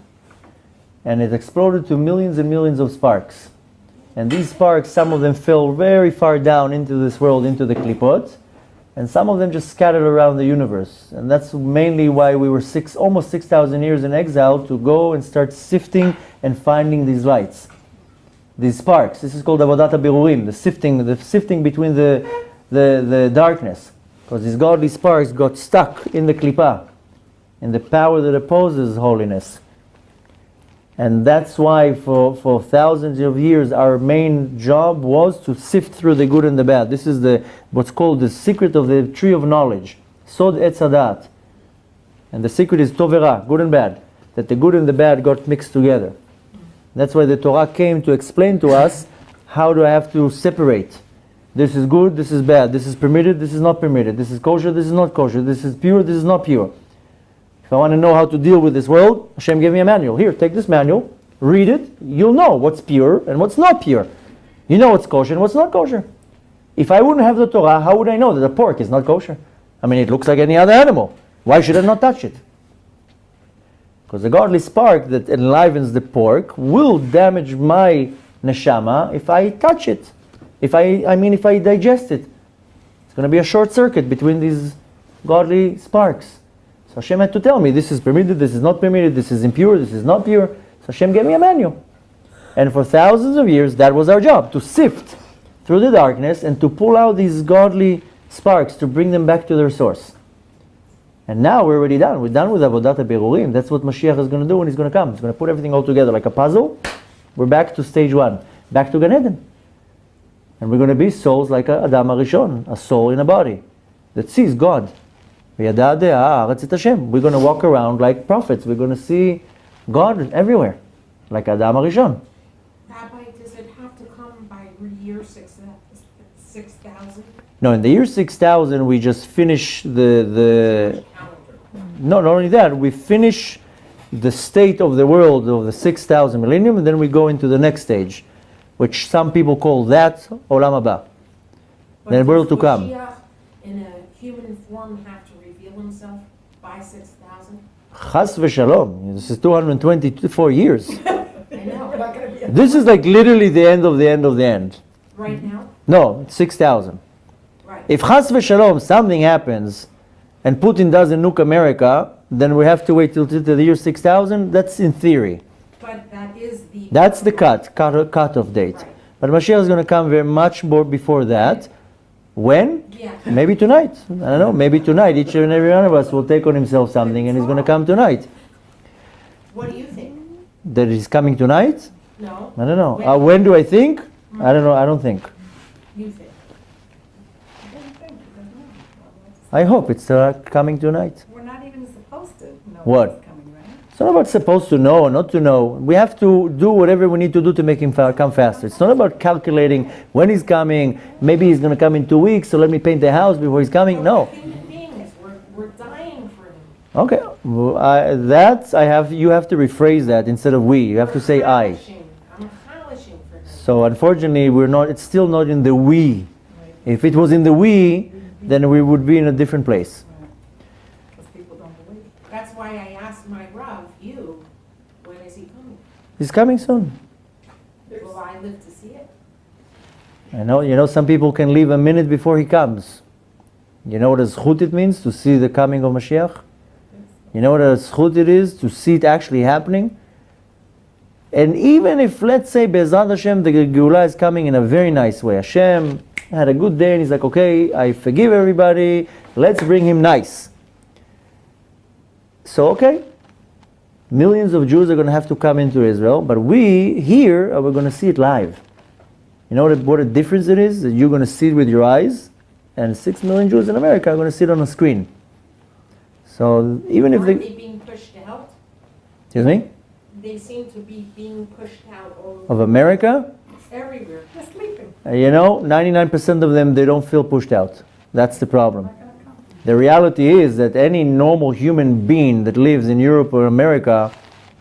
And it exploded to millions and millions of sparks. And these sparks, some of them fell very far down into this world, into the klipot, and some of them just scattered around the universe. And that's mainly why we were almost 6,000 years in exile, to go and start sifting and finding these lights, these sparks. This is called avodat habirurim, the sifting between the darkness, because these godly sparks got stuck in the klippah, in the power that opposes holiness. And that's why for thousands of years our main job was to sift through the good and the bad. This is what's called the secret of the tree of knowledge, Sod Etz Hadat. And the secret is Tov Ra, good and bad, that the good and the bad got mixed together. That's why the Torah came to explain to us how do I have to separate. This is good, this is bad, this is permitted, this is not permitted, this is kosher, this is not kosher, this is pure, this is not pure. If I want to know how to deal with this world, Hashem gave me a manual. Here, take this manual, read it, you'll know what's pure and what's not pure. You know what's kosher and what's not kosher. If I wouldn't have the Torah, how would I know that a pork is not kosher? I mean, it looks like any other animal. Why should I not touch it? Because the godly spark that enlivens the pork will damage my neshama if I touch it. If I digest it. It's going to be a short circuit between these godly sparks. So Hashem had to tell me, this is permitted, this is not permitted, this is impure, this is not pure. So Hashem gave me a manual. And for thousands of years, that was our job, to sift through the darkness and to pull out these godly sparks, to bring them back to their source. And now we're already done. We're done with avodat habirurim. That's what Mashiach is going to do when he's going to come. He's going to put everything all together like a puzzle. We're back to stage one, back to Gan Eden. And we're going to be souls like Adam HaRishon, a soul in a body that sees God. We're going to walk around like prophets. We're going to see God everywhere, like Adam HaRishon. Rabbi, does it have to come by year 6,000? No, in the year 6,000 we just finish the no, not only that, we finish the state of the world of the 6,000 millennium, and then we go into the next stage, which some people call that Olam Haba, the world to come. Mashiach in a human form have to reveal himself by 6,000? Chas v'shalom. This is 224 years. I know. This is like literally the end of the end of the end. Right now? No, it's 6,000. Right. If Chas v'shalom something happens and Putin doesn't nuke America, then we have to wait till the year 6,000. That's in theory. But That's the cut-off date. Right. But Mashiach is going to come very much more before that. When? Yeah. Maybe tonight. I don't know. Maybe tonight. Each and every one of us will take on himself something, and he's going to come tonight. What do you think? That he's coming tonight? No. I don't know. When do I think? I don't know. I don't think. You think? I hope it's coming tonight. We're not even supposed to know What? what's coming, right? It's not about supposed to know or not to know. We have to do whatever we need to do to make him come faster. It's not about calculating when he's coming. Maybe he's going to come in 2 weeks, so let me paint the house before he's coming. No. We're human beings. We're dying for him. Okay. Well, you have to rephrase that instead of we. You have to say I. I'm accomplishing for him. So unfortunately, it's still not in the we. If it was in the we, then we would be in a different place. Because people don't believe. That's why I asked my Rav, when is he coming? He's coming soon. Will I live to see it? Some people can leave a minute before he comes. You know what a zchut it means, to see the coming of Mashiach? You know what a zchut it is, to see it actually happening? And even if, let's say, Be'ezrat Hashem, the Geulah is coming in a very nice way. Hashem had a good day and he's like, okay, I forgive everybody, let's bring him nice. So, okay, millions of Jews are going to have to come into Israel, but we here we're going to see it live. You know what a difference it is? That you're going to see it with your eyes, and 6 million Jews in America are going to see it on a screen. So even if Aren't they being pushed out? Excuse me? They seem to be being pushed out all Of America? everywhere. They're sleeping. 99% of them, they don't feel pushed out. That's the problem. The reality is that any normal human being that lives in Europe or America,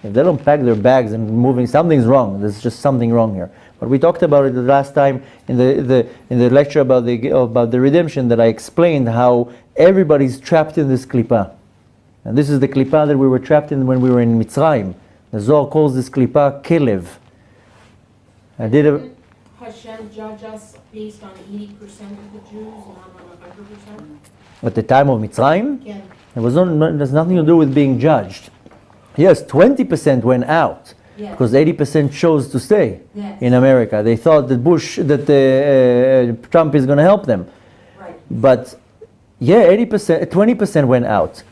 if they don't pack their bags and moving, something's wrong. There's just something wrong here. But we talked about it the last time in the lecture about the redemption, that I explained how everybody's trapped in this klipa. And this is the klipa that we were trapped in when we were in Mitzrayim. The Zohar calls this klipa kelev. Didn't Hashem judge us based on 80% of the Jews, not on 100%? At the time of Mitzrayim, Again, there's nothing to do with being judged. Yes, 20% went out. yes. Because 80% chose to stay Yes. in America. They thought that Trump is going to help them. Right. But yeah, 20% went out.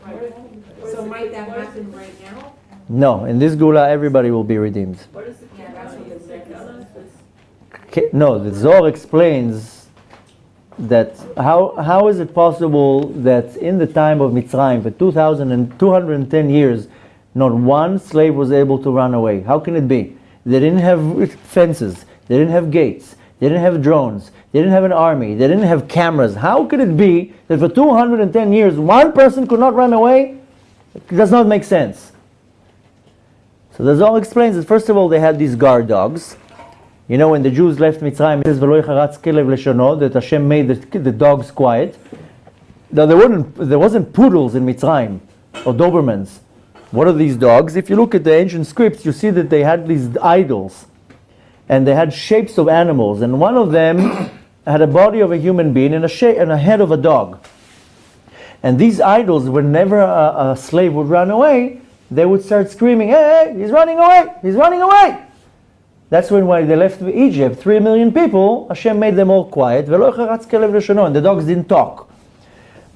Right. So might that happen right now? No, in this Gula, everybody will be redeemed. What is the Yeah, that's what it says. No, the Zohar explains that how is it possible that in the time of Mitzrayim, for 210 years, not one slave was able to run away? How can it be? They didn't have fences, they didn't have gates, they didn't have drones, they didn't have an army, they didn't have cameras. How could it be that for 210 years one person could not run away? It does not make sense. So the Zohar explains that first of all they had these guard dogs. You know, when the Jews left Mitzrayim, it says "V'lo yicharatz kelev leshono," that Hashem made the dogs quiet. Now there wasn't poodles in Mitzrayim or Dobermans. What are these dogs? If you look at the ancient scripts, you see that they had these idols, and they had shapes of animals, and one of them had a body of a human being and a head of a dog. And these idols, whenever a slave would run away, they would start screaming, "Hey, he's running away! He's running away!" That's when they left Egypt, 3 million people, Hashem made them all quiet, and the dogs didn't talk.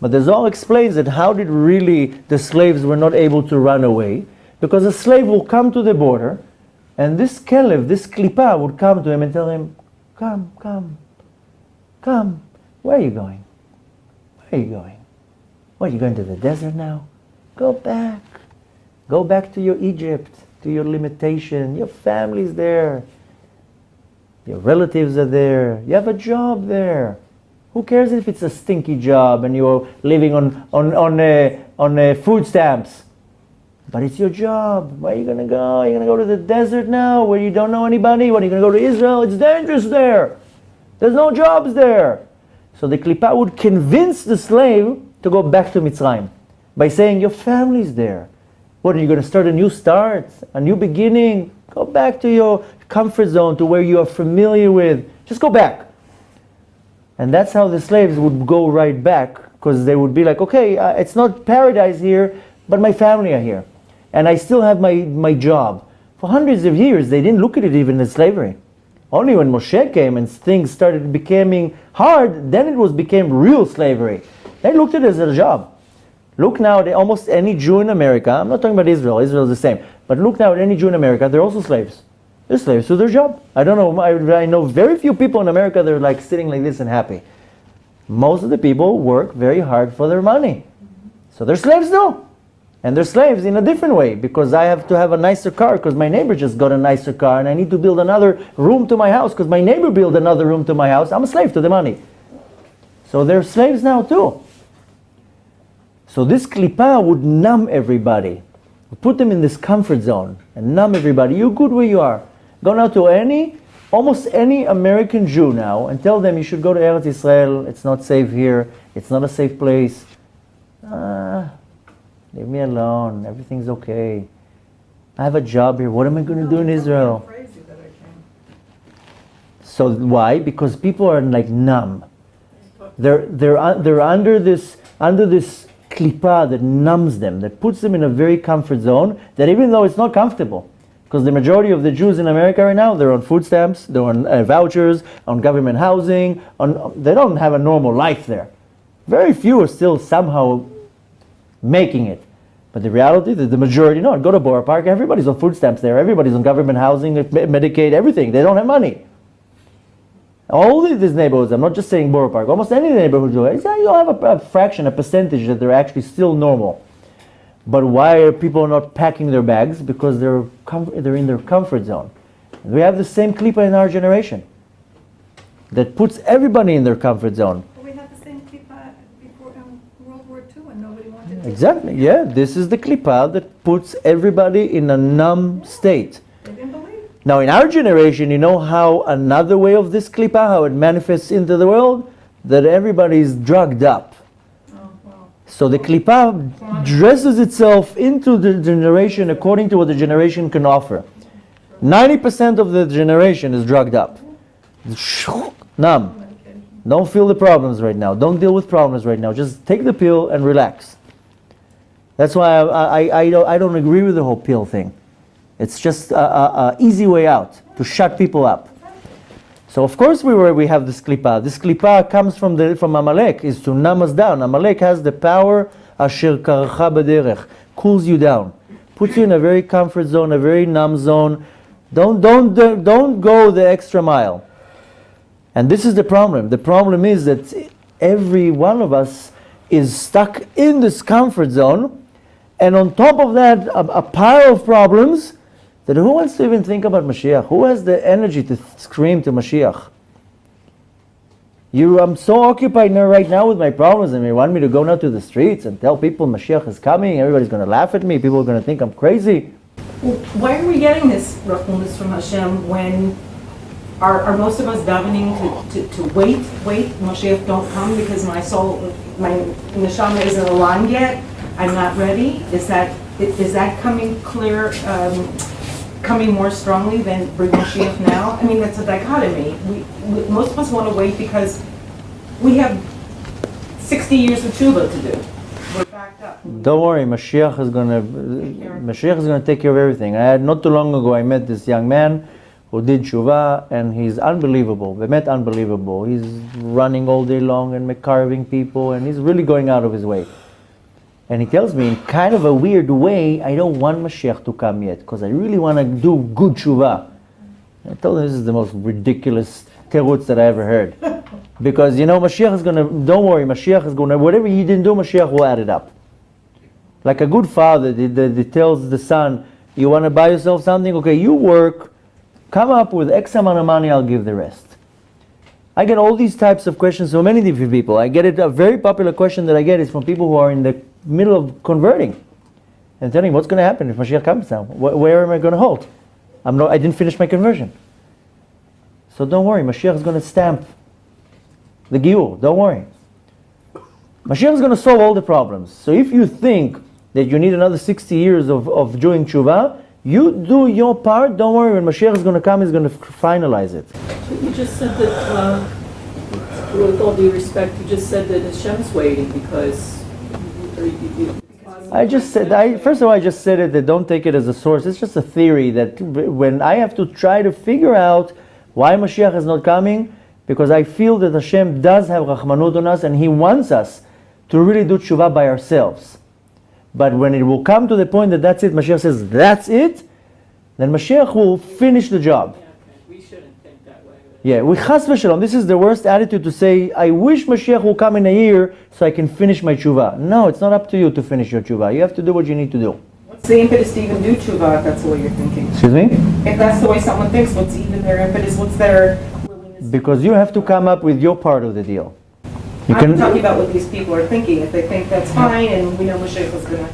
But the Zohar explains that how did really the slaves were not able to run away? Because a slave will come to the border, and this kelev, this klipa, would come to him and tell him, come, where are you going? Where are you going? What, are you going to the desert now? Go back to your Egypt, to your limitation. Your family's there. Your relatives are there. You have a job there. Who cares if it's a stinky job and you're living on food stamps? But it's your job. Where are you going to go? Are you going to go to the desert now where you don't know anybody? When are you going to go to Israel? It's dangerous there. There's no jobs there. So the klipa would convince the slave to go back to Mitzrayim by saying, your family's there. What, are you going to start a new beginning? Go back to your comfort zone, to where you are familiar with. Just go back. And that's how the slaves would go right back, because they would be like, okay, it's not paradise here, but my family are here. And I still have my job. For hundreds of years, they didn't look at it even as slavery. Only when Moshe came and things started becoming hard, then it became real slavery. They looked at it as a job. Look now at almost any Jew in America. I'm not talking about Israel. Israel is the same. But look now at any Jew in America. They're also slaves. They're slaves to their job. I don't know. I know very few people in America that are like sitting like this and happy. Most of the people work very hard for their money. So they're slaves too. And they're slaves in a different way, because I have to have a nicer car because my neighbor just got a nicer car, and I need to build another room to my house because my neighbor built another room to my house. I'm a slave to the money. So they're slaves now too. So this klipa would numb everybody, put them in this comfort zone and numb everybody. You're good where you are. Go now to almost any American Jew now and tell them you should go to Eretz Israel. It's not safe here. It's not a safe place. Leave me alone. Everything's okay. I have a job here. What am I going to do in Israel? Crazy that I came. So why? Because people are like numb. They're under this klipa that numbs them, that puts them in a very comfort zone, that even though it's not comfortable, because the majority of the Jews in America right now, they're on food stamps, they're on vouchers, on government housing, they don't have a normal life there. Very few are still somehow making it. But the reality is that the majority don't. Go to Borough Park, everybody's on food stamps there, everybody's on government housing, Medicaid, everything. They don't have money. All of these neighborhoods, I'm not just saying Borough Park, almost any neighborhood you'll have a fraction, a percentage that they're actually still normal. But why are people not packing their bags? Because they're in their comfort zone. We have the same klipa in our generation that puts everybody in their comfort zone. Well, we had the same klipa before World War II and nobody wanted to. Exactly, yeah. This is the klipa that puts everybody in a numb state. They didn't believe. Now in our generation, you know how another way of this klipa, how it manifests into the world? That everybody is drugged up. Oh, wow. So the klipa dresses itself into the generation according to what the generation can offer. 90% of the generation is drugged up. Numb. Don't feel the problems right now. Don't deal with problems right now. Just take the pill and relax. That's why I don't agree with the whole pill thing. It's just an easy way out to shut people up. So of course we have this klipa. This klipa comes from Amalek, is to numb us down. Amalek has the power, asher karacha b'derech, cools you down, puts you in a very comfort zone, a very numb zone. Don't go the extra mile. And this is the problem. The problem is that every one of us is stuck in this comfort zone, and on top of that, a pile of problems. That who wants to even think about Mashiach? Who has the energy to scream to Mashiach? I'm so occupied now right now with my problems, and you want me to go now to the streets and tell people Mashiach is coming, everybody's going to laugh at me, people are going to think I'm crazy. Well, why are we getting this rachumos from Hashem when are most of us davening to wait, Mashiach don't come because my soul, my neshama isn't aligned yet, I'm not ready? Is that coming clear, coming more strongly than bring Mashiach now? I mean, that's a dichotomy. We most of us want to wait because we have 60 years of tshuva to do. We're backed up. Don't worry, Mashiach is going to take care of everything. Not too long ago I met this young man who did tshuva, and he's unbelievable. They met unbelievable. He's running all day long and carving people, and he's really going out of his way. And he tells me in kind of a weird way, I don't want Mashiach to come yet, because I really want to do good tshuva. I told him this is the most ridiculous terutz that I ever heard. Because, Mashiach is going to, don't worry, Mashiach is going to, whatever he didn't do, Mashiach will add it up. Like a good father that tells the son, you want to buy yourself something? Okay, you work, come up with X amount of money, I'll give the rest. I get all these types of questions from many different people. I get it, a very popular question that I get is from people who are in the middle of converting and telling what's going to happen if Mashiach comes now. Where am I going to hold? I didn't finish my conversion. So don't worry, Mashiach is going to stamp the Giur. Don't worry. Mashiach is going to solve all the problems. So if you think that you need another 60 years of doing tshuva, you do your part. Don't worry, when Mashiach is going to come, he's going to finalize it. You just said that, with all due respect, you just said that Hashem's waiting because... I just said that don't take it as a source. It's just a theory that when I have to try to figure out why Mashiach is not coming, because I feel that Hashem does have Rachmanut on us and He wants us to really do tshuva by ourselves. But when it will come to the point that that's it, Mashiach says that's it, then Mashiach will finish the job. We shouldn't think that way. Yeah, we chas v'shalom. This is the worst attitude to say, I wish Mashiach will come in a year so I can finish my tshuva. No, it's not up to you to finish your tshuva. You have to do what you need to do. What's the impetus to even do tshuva if that's the way you're thinking? Excuse me? If that's the way someone thinks, what's even their impetus? What's their willingness? Because you have to come up with your part of the deal. I'm talking about what these people are thinking. If they think that's fine and we know Mashiach is going to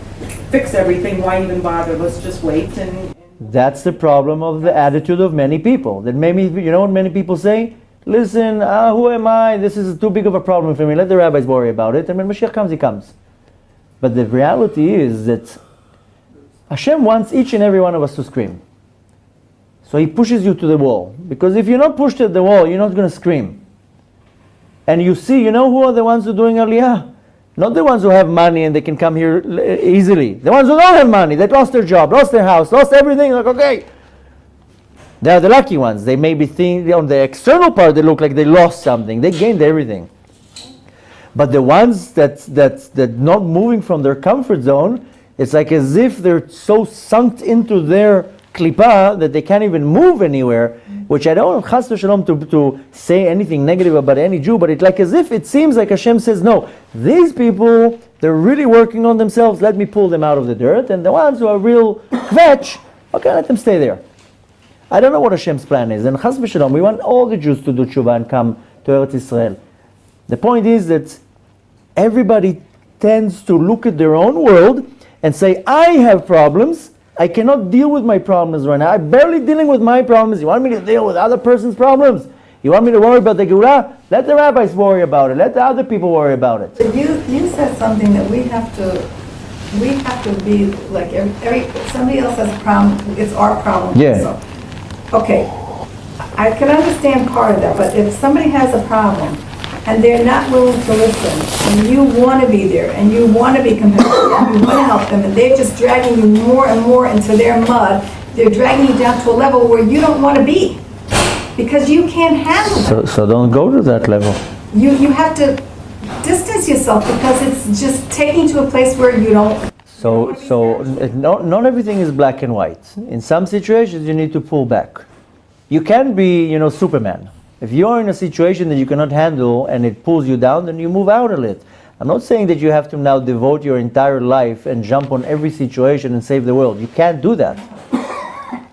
fix everything, why even bother? Let's just wait and... That's the problem of the attitude of many people. That maybe, you know what many people say? Listen, who am I? This is too big of a problem for me. Let the rabbis worry about it. And when Mashiach comes, he comes. But the reality is that Hashem wants each and every one of us to scream. So he pushes you to the wall. Because if you're not pushed to the wall, you're not going to scream. And you see, you know who are the ones who are doing Aliyah? Not the ones who have money and they can come here easily. The ones who don't have money, that lost their job, lost their house, lost everything, like, okay. They are the lucky ones. They may be thinking, on the external part, they look like they lost something. They gained everything. But the ones that not moving from their comfort zone, it's like as if they're so sunk into their klipa that they can't even move anywhere, which I don't chas v'shalom to say anything negative about any Jew, but it's like as if it seems like Hashem says, no, these people, they're really working on themselves, let me pull them out of the dirt, and the ones who are real kvetch, okay, let them stay there. I don't know what Hashem's plan is, and chas v'shalom, we want all the Jews to do tshuva and come to Eretz Israel. The point is that everybody tends to look at their own world and say, I have problems, I cannot deal with my problems right now. I'm barely dealing with my problems. You want me to deal with other person's problems? You want me to worry about the Geulah? Let the rabbis worry about it. Let the other people worry about it. But you said something that we have to be like every somebody else has a problem. It's our problem. Yeah. So, okay, I can understand part of that, but if somebody has a problem and they're not willing to listen, and you want to be there, and you want to be compassionate, and you want to help them, and they're just dragging you more and more into their mud, they're dragging you down to a level where you don't want to be, because you can't handle it. So don't go to that level. You have to distance yourself, because it's just taking you to a place where you don't. Not everything is black and white. In some situations, you need to pull back. You can be, Superman. If you're in a situation that you cannot handle and it pulls you down, then you move out a little. I'm not saying that you have to now devote your entire life and jump on every situation and save the world. You can't do that.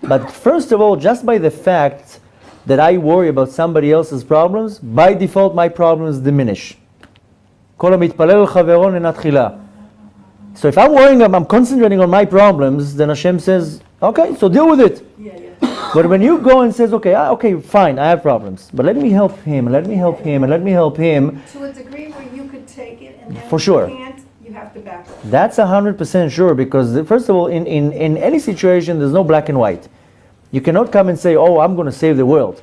But first of all, just by the fact that I worry about somebody else's problems, by default my problems diminish. So if I'm worrying, I'm concentrating on my problems, then Hashem says, okay, so deal with it. But when you go and says, okay, fine, I have problems, but let me help him, and let me help him, and let me help him. To a degree where you could take it, and then For sure. you can't, you have to back up. That's 100% sure, because first of all, in any situation, there's no black and white. You cannot come and say, I'm going to save the world.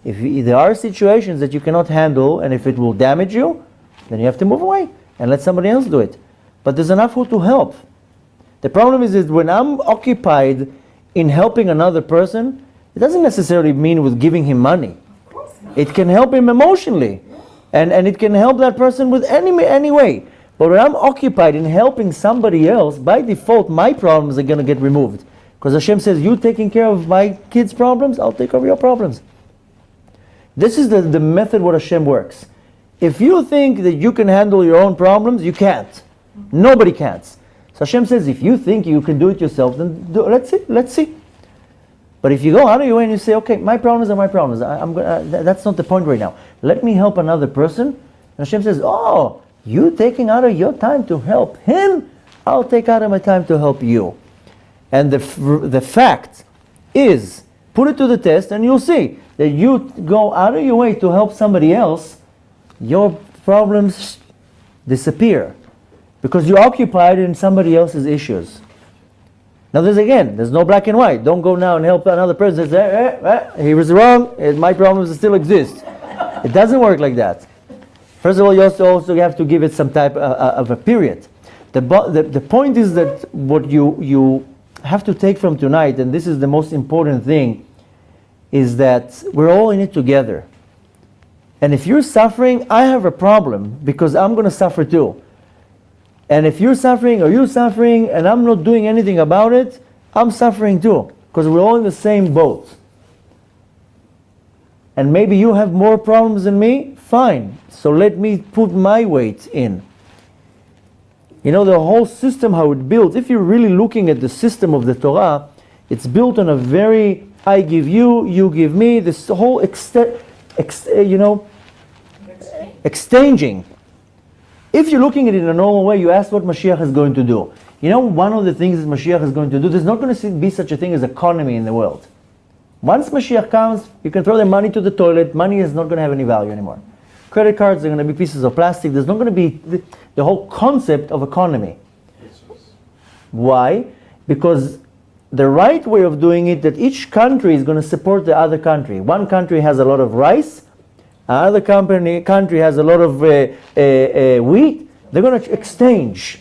If there are situations that you cannot handle, and if it will damage you, then you have to move away and let somebody else do it. But there's enough who to help. The problem is when I'm occupied in helping another person, it doesn't necessarily mean with giving him money. It can help him emotionally. And it can help that person with any way. But when I'm occupied in helping somebody else, by default, my problems are going to get removed. Because Hashem says, you taking care of my kids' problems, I'll take care of your problems. This is the method what Hashem works. If you think that you can handle your own problems, you can't. Nobody can. So Hashem says, if you think you can do it yourself, then let's see. But if you go out of your way and you say, okay, my problems are my problems, that's not the point right now. Let me help another person. And Hashem says, you taking out of your time to help him, I'll take out of my time to help you. And the fact is, put it to the test and you'll see that you go out of your way to help somebody else, your problems disappear. Because you're occupied in somebody else's issues. Now there's no black and white. Don't go now and help another person and say, he was wrong, my problems still exist. It doesn't work like that. First of all, you also have to give it some type of a period. The point is that what you have to take from tonight, and this is the most important thing, is that we're all in it together. And if you're suffering, I have a problem because I'm going to suffer too. And if you're suffering or you're suffering and I'm not doing anything about it, I'm suffering too. Because we're all in the same boat. And maybe you have more problems than me, fine. So let me put my weight in. The whole system, how it's built, if you're really looking at the system of the Torah, it's built on a very, I give you, you give me, this whole exchanging. If you're looking at it in a normal way, you ask what Mashiach is going to do. One of the things that Mashiach is going to do, there's not going to be such a thing as economy in the world. Once Mashiach comes, you can throw the money to the toilet, money is not going to have any value anymore. Credit cards are going to be pieces of plastic, there's not going to be the whole concept of economy. Why? Because the right way of doing it, that each country is going to support the other country. One country has a lot of rice, another country has a lot of wheat. They're going to exchange.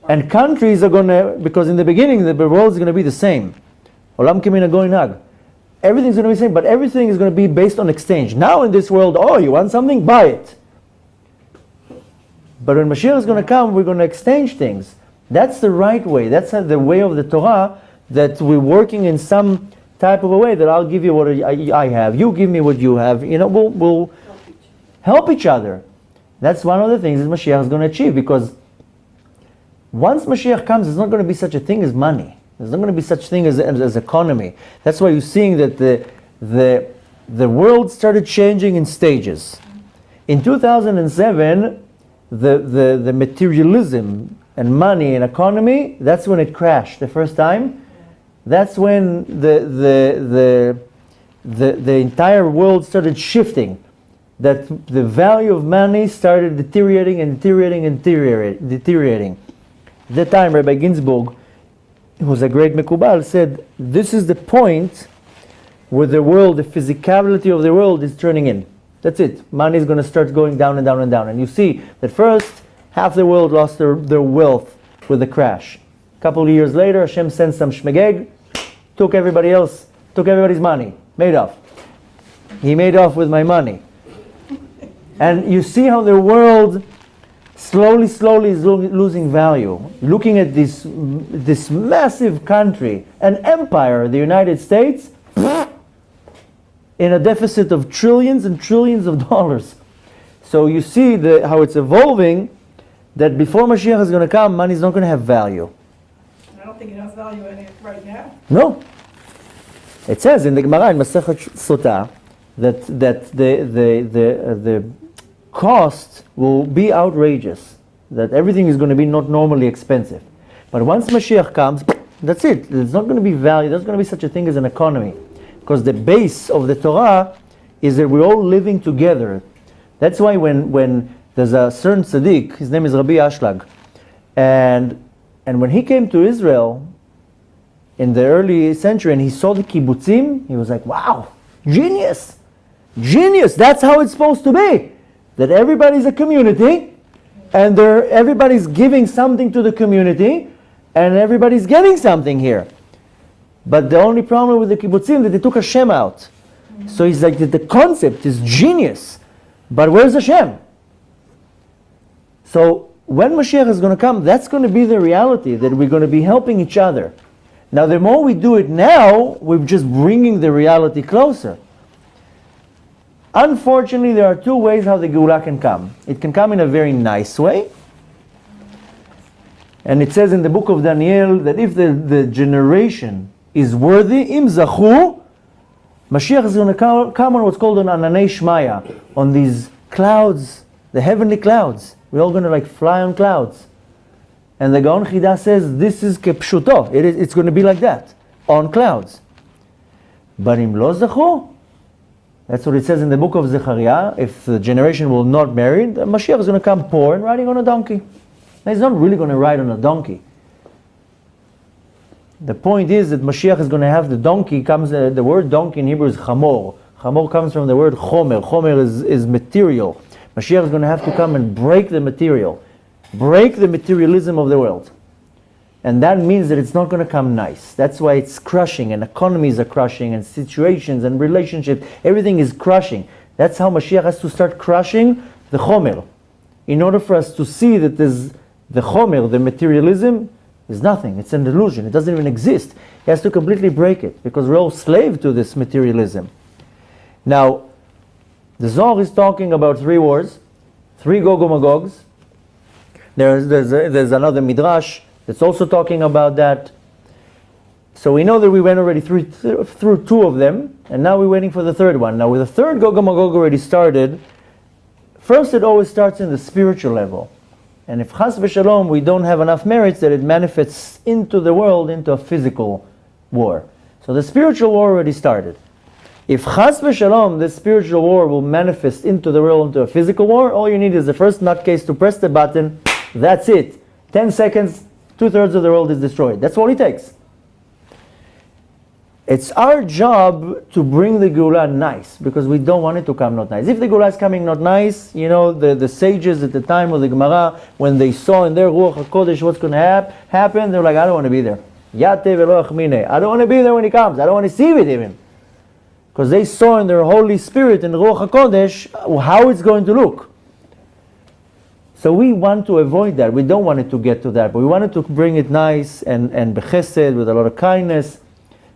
And countries are going to, because in the beginning the world is going to be the same. Olam keminago inag. Everything's going to be the same, but everything is going to be based on exchange. Now in this world, oh, you want something? Buy it. But when Mashiach is going to come, we're going to exchange things. That's the right way. That's the way of the Torah, that we're working in some type of a way that I'll give you what I have, you give me what you have. You know, we'll help each other. That's one of the things that Mashiach is going to achieve, because once Mashiach comes, there's not going to be such a thing as money. There's not going to be such thing as economy. That's why you're seeing that the world started changing in stages. In 2007, the materialism and money and economy, that's when it crashed the first time. That's when the entire world started shifting. That the value of money started deteriorating. At that time, Rabbi Ginsburg, who was a great Mekubal, said, this is the point where the world, the physicality of the world is turning in. That's it. Money is going to start going down and down and down. And you see that first, half the world lost their wealth with the crash. A couple of years later, Hashem sent some shmegeg, took everybody's money, made off. He made off with my money. And you see how the world slowly is losing value. Looking at this massive country, an empire, the United States, in a deficit of trillions and trillions of dollars. So you see how it's evolving, that before Mashiach is going to come, money is not going to have value. I don't think it has value in it right now. No. It says in the Gemara in Masechet Sotah that the cost will be outrageous, that everything is going to be not normally expensive. But once Mashiach comes, that's it. There's not going to be value. There's going to be such a thing as an economy. Because the base of the Torah is that we're all living together. That's why when there's a certain tzaddik, his name is Rabbi Ashlag, and when he came to Israel in the early century and he saw the kibbutzim, he was like, wow, genius! That's how it's supposed to be. That everybody's a community, and everybody's giving something to the community, and everybody's getting something here. But the only problem with the kibbutzim that they took Hashem out. So he's like, the concept is genius, but where's Hashem? So when Mashiach is going to come, that's going to be the reality, that we're going to be helping each other. Now the more we do it now, we're just bringing the reality closer. Unfortunately, there are two ways how the Geulah can come. It can come in a very nice way. And it says in the book of Daniel that if the generation is worthy, im zachu, Mashiach is going to come on what's called an ananei shmaya, on these clouds, the heavenly clouds. We're all going to like fly on clouds. And the Gaon Chida says this is kepshuto. It's going to be like that, on clouds. But im lo zachu, that's what it says in the book of Zechariah. If the generation will not marry, the Mashiach is going to come poor and riding on a donkey. Now, he's not really going to ride on a donkey. The point is that Mashiach is going to have the donkey. The word donkey in Hebrew is chamor. Chamor comes from the word chomer. Chomer is material. Mashiach is going to have to come and break the material. Break the materialism of the world. And that means that it's not going to come nice. That's why it's crushing, and economies are crushing, and situations and relationships, everything is crushing. That's how Mashiach has to start crushing the chomer. In order for us to see that the chomer, the materialism, is nothing. It's an illusion. It doesn't even exist. He has to completely break it, because we're all slave to this materialism. Now, the Zohar is talking about 3 wars, 3 Gog and Magogs. There's another Midrash that's also talking about that. So we know that we went already through 2 of them, and now we're waiting for the 3rd one. Now with the 3rd Gog and Magog already started, first it always starts in the spiritual level. And if chas v'shalom we don't have enough merits, that it manifests into the world, into a physical war. So the spiritual war already started. If chas v'shalom, the spiritual war will manifest into the world, into a physical war, all you need is the first nutcase to press the button. That's it. 10 seconds, 2/3 of the world is destroyed. That's all it takes. It's our job to bring the Geula nice, because we don't want it to come not nice. If the Geula is coming not nice, the sages at the time of the Gemara, when they saw in their Ruach HaKodesh what's going to happen, they're like, I don't want to be there. Yate velo achmine. I don't want to be there when he comes. I don't want to see it even. Because they saw in their Holy Spirit, in Ruach HaKodesh, how it's going to look. So we want to avoid that. We don't want it to get to that, but we wanted to bring it nice and bechesed, with a lot of kindness.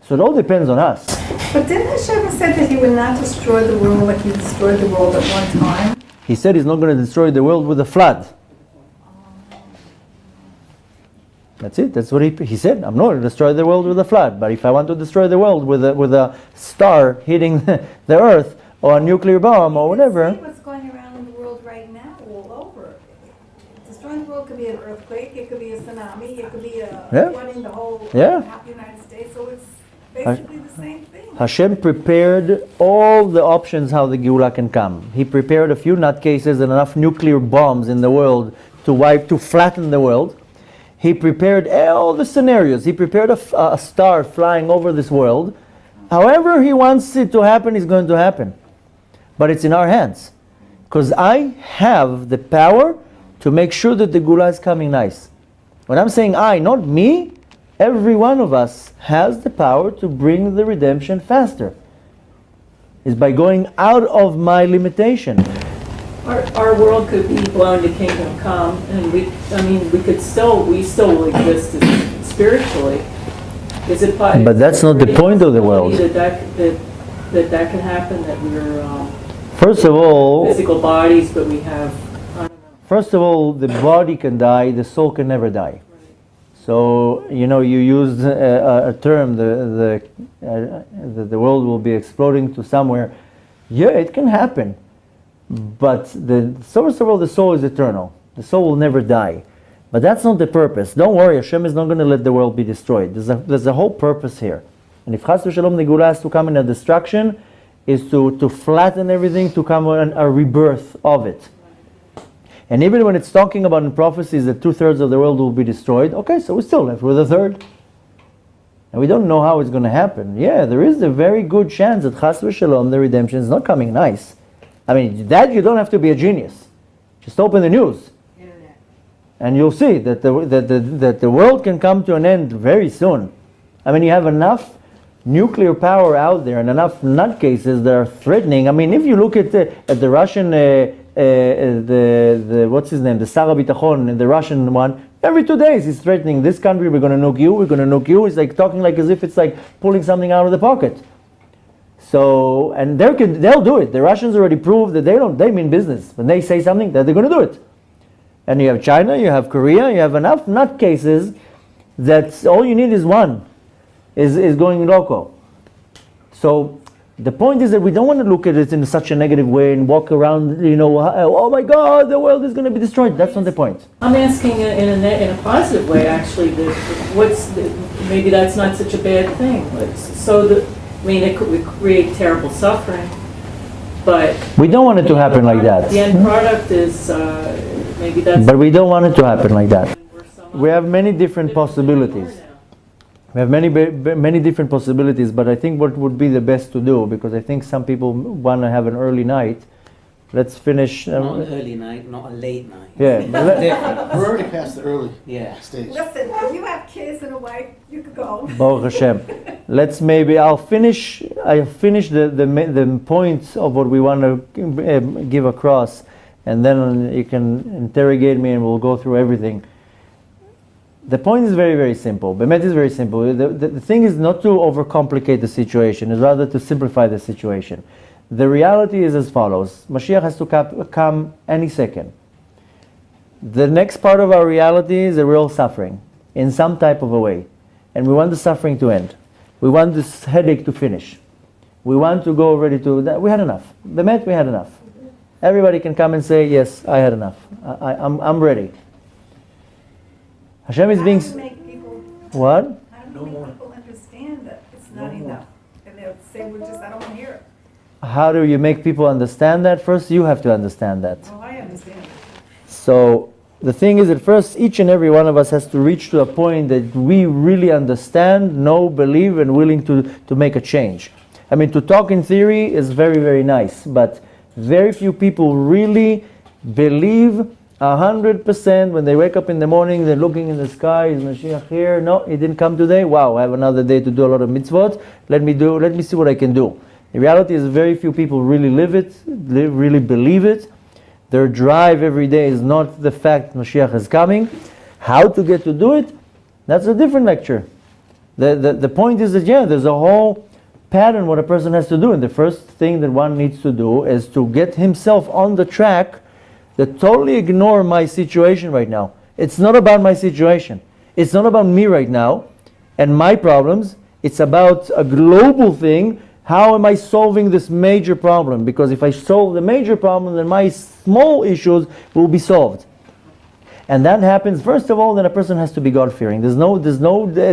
So it all depends on us. But didn't Hashem say that he would not destroy the world like he destroyed the world at one time? He said he's not going to destroy the world with a flood. That's it. That's what he said. I'm not going to destroy the world with a flood. But if I want to destroy the world with a star hitting the earth, or a nuclear bomb, or whatever. See what's going around in the world right now, all over. Destroying the world could be an earthquake, it could be a tsunami, it could be flooding the whole United States. So it's basically the same thing. Hashem prepared all the options how the Geula can come. He prepared a few nutcases and enough nuclear bombs in the world to flatten the world. He prepared all the scenarios. He prepared a star flying over this world. However he wants it to happen is going to happen. But it's in our hands. Because I have the power to make sure that the Geula is coming nice. When I'm saying I, not me, every one of us has the power to bring the redemption faster. It's by going out of my limitation. Our world could be blown to kingdom come, and we still will exist spiritually. Is it by? But that's not the point of the world. That can happen. That we're first of all, physical bodies, but we have. I don't know. First of all, the body can die, the soul can never die. So you used a term, the world will be exploding to somewhere. Yeah, it can happen. But first of all, the soul is eternal. The soul will never die. But that's not the purpose. Don't worry, Hashem is not going to let the world be destroyed. There's a whole purpose here. And if Chas v'Shalom the Geula has to come in a destruction, is to flatten everything, to come a rebirth of it. And even when it's talking about in prophecies that 2/3 of the world will be destroyed, okay, so we're still left with a third. And we don't know how it's going to happen. Yeah, there is a very good chance that Chas v'Shalom the redemption is not coming nice. I mean, that you don't have to be a genius. Just open the news. Internet. And you'll see that the world can come to an end very soon. I mean, you have enough nuclear power out there and enough nutcases that are threatening. I mean, if you look at the Russian, what's his name, the Sar HaBitachon, the Russian one, every 2 days he's threatening this country, we're going to nuke you, we're going to nuke you. He's like talking like as if it's like pulling something out of the pocket. So, and they'll do it. The Russians already proved that they mean business. When they say something, that they're going to do it. And you have China, you have Korea, you have enough nutcases that all you need is one, is going loco. So, the point is that we don't want to look at it in such a negative way and walk around, oh my God, the world is going to be destroyed. That's not the point. I'm asking in a positive way, actually. Maybe that's not such a bad thing. It could create terrible suffering, but we don't want it to happen like that. The end product is maybe that's. But we don't want it to happen like that. We have many different possibilities. We have many different possibilities, but I think what would be the best to do, because I think some people want to have an early night. Let's finish. Not an early night, not a late night. Yeah. We're already past the early stage. Listen, if you have kids and a wife, you could go. Baruch Hashem. I'll finish the points of what we want to give across, and then you can interrogate me and we'll go through everything. The point is very, very simple. Bemet is very simple. The thing is not to overcomplicate the situation, it's rather to simplify the situation. The reality is as follows. Mashiach has to come any second. The next part of our reality is a real suffering, in some type of a way. And we want the suffering to end. We want this headache to finish. We want to go already to that. We had enough. Bemet, we had enough. Everybody can come and say, yes, I had enough. I'm ready. Hashem is being... How do you make people, What? how do you make people understand that it's not enough? And they'll say, I don't want to hear it. How do you make people understand that? First, you have to understand that. Oh, I understand. So, the thing is, at first, each and every one of us has to reach to a point that we really understand, know, believe, and willing to make a change. I mean, to talk in theory is very, very nice, but very few people really believe 100% when they wake up in the morning, they're looking in the sky, is Mashiach here? No, he didn't come today. Wow, I have another day to do a lot of mitzvot. Let me see what I can do. The reality is very few people really live it, really believe it. Their drive every day is not the fact Mashiach is coming. How to get to do it, that's a different lecture. The point is that, there's a whole pattern what a person has to do. And the first thing that one needs to do is to get himself on the track that totally ignore my situation right now. It's not about my situation. It's not about me right now and my problems. It's about a global thing. How am I solving this major problem? Because if I solve the major problem, then my small issues will be solved. And that happens, first of all, that a person has to be God-fearing. There's no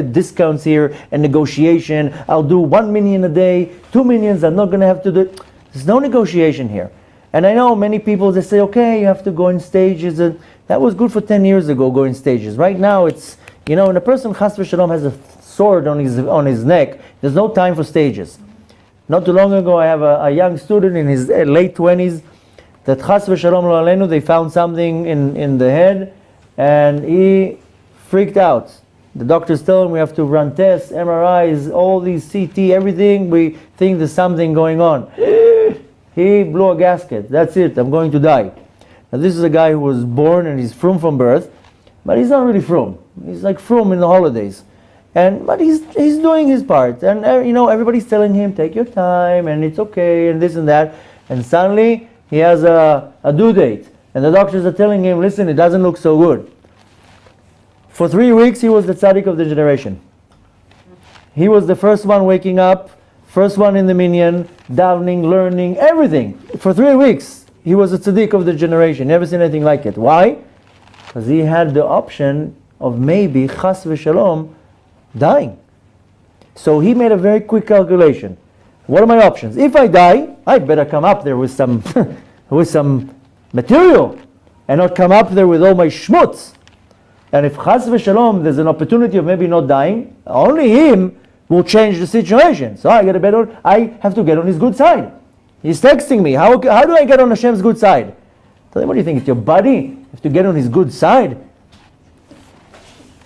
discounts here and negotiation. I'll do 1 million a day, 2 million, I'm not going to have to do it. There's no negotiation here. And I know many people, they say, okay, you have to go in stages. And that was good for 10 years ago, go in stages. Right now, it's, when a person, chas v'shalom, has a sword on his neck, there's no time for stages. Not too long ago, I have a young student in his late 20s that chas v'shalom lo aleinu, they found something in the head and he freaked out. The doctors tell him we have to run tests, MRIs, all these CT, everything. We think there's something going on. He blew a gasket. That's it. I'm going to die. Now this is a guy who was born and he's frum from birth, but he's not really frum. He's like frum in the holidays. But he's doing his part, and everybody's telling him, take your time, and it's okay, and this and that. And suddenly he has a due date, and the doctors are telling him, listen, it doesn't look so good. For 3 weeks he was the tzaddik of the generation. He was the first one waking up, first one in the minyan, davening, learning, everything. For 3 weeks he was a tzaddik of the generation. Never seen anything like it. Why? Because he had the option of maybe chas v'shalom dying. So he made a very quick calculation. What are my options? If I die, I better come up there with some with some material and not come up there with all my schmutz. And if chas v'shalom there's an opportunity of maybe not dying, only him will change the situation. So I have to get on his good side. He's texting me. How do I get on Hashem's good side? Tell him, what do you think? It's your buddy? You have to get on his good side.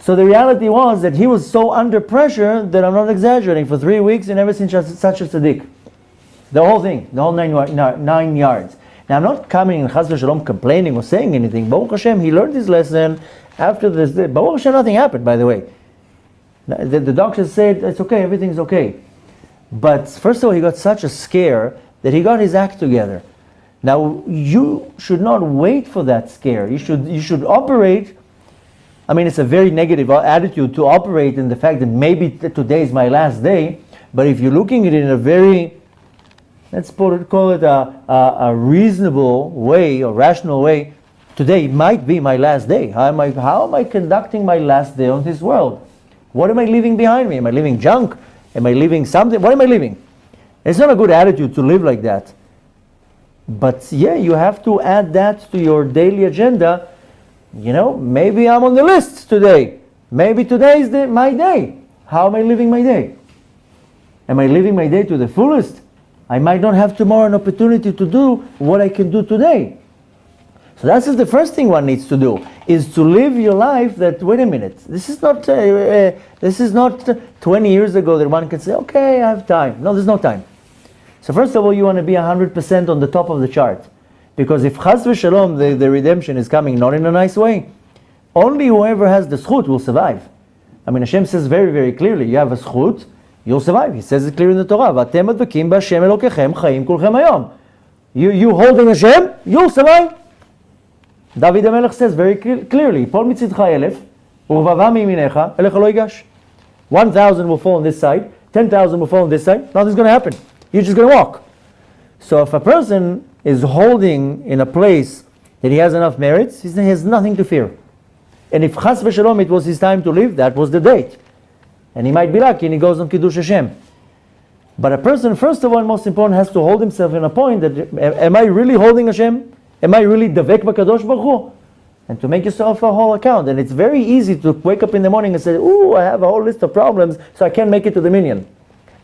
So the reality was that he was so under pressure that I'm not exaggerating. For 3 weeks he never seen such a tzaddik. The whole thing, the whole 9 yards. Now I'm not coming and chas v'shalom complaining or saying anything. Baruch Hashem, he learned his lesson. After this, Baruch Hashem, nothing happened, by the way. The doctors said, it's okay, everything's okay. But first of all, he got such a scare that he got his act together. Now, you should not wait for that scare. You should operate. I mean, it's a very negative attitude to operate in the fact that maybe today is my last day. But if you're looking at it in a very, let's call it a reasonable way, or rational way, today might be my last day. How am I conducting my last day on this world? What am I leaving behind me? Am I leaving junk? Am I leaving something? What am I leaving? It's not a good attitude to live like that. But you have to add that to your daily agenda. Maybe I'm on the list today. Maybe today is my day. How am I living my day? Am I living my day to the fullest? I might not have tomorrow an opportunity to do what I can do today. So that's the first thing one needs to do, is to live your life that, wait a minute, this is not 20 years ago that one can say, okay, I have time. No, there's no time. So first of all, you want to be 100% on the top of the chart. Because if chas v'shalom, the redemption is coming not in a nice way, only whoever has the zchut will survive. I mean, Hashem says very, very clearly, you have a zchut, you'll survive. He says it clearly in the Torah. V'atem advakim b'Hashem Elokechem chayim kulchem hayom. You holding Hashem, you'll survive. David HaMelech says very clearly, Pol mitzidcha elef, u'rvava miyaminecha, elecha lo yigash. 1,000 will fall on this side, 10,000 will fall on this side, nothing's going to happen. You're just going to walk. So if a person is holding in a place that he has enough merits, he has nothing to fear. And if chas v'shalom it was his time to live, that was the date. And he might be lucky and he goes on Kiddush Hashem. But a person, first of all, most important, has to hold himself in a point that, am I really holding Hashem? Am I really davek b'kadosh baruch Hu? and to make yourself a whole account. And it's very easy to wake up in the morning and say, ooh, I have a whole list of problems, so I can't make it to the minyan.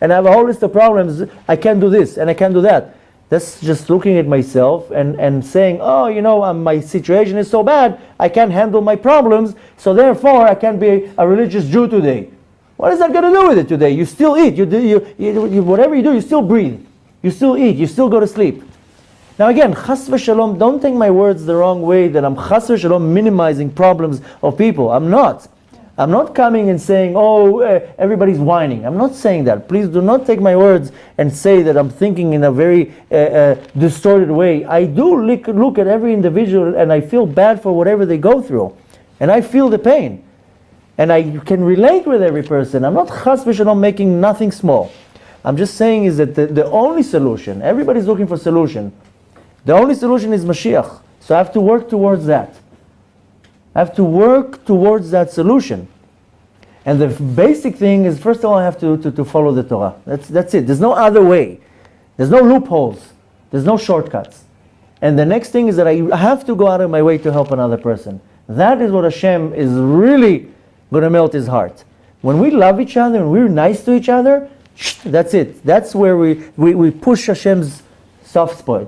And I have a whole list of problems, I can't do this and I can't do that. That's just looking at myself and saying, oh, my situation is so bad, I can't handle my problems, so therefore I can't be a religious Jew today. What is that going to do with it today? You still eat, whatever you do, you still breathe. You still eat, you still go to sleep. Now again, chas v'shalom, don't take my words the wrong way that I'm chas v'shalom minimizing problems of people. I'm not. I'm not coming and saying, everybody's whining. I'm not saying that. Please do not take my words and say that I'm thinking in a very distorted way. I do look at every individual and I feel bad for whatever they go through. And I feel the pain. And I can relate with every person. I'm not chas v'shalom making nothing small. I'm just saying is that the only solution, everybody's looking for solution. The only solution is Mashiach. So I have to work towards that. I have to work towards that solution. And the basic thing is, first of all, I have to follow the Torah. That's it. There's no other way. There's no loopholes. There's no shortcuts. And the next thing is that I have to go out of my way to help another person. That is what Hashem is really going to melt his heart. When we love each other and we're nice to each other, that's it. That's where we push Hashem's soft spot.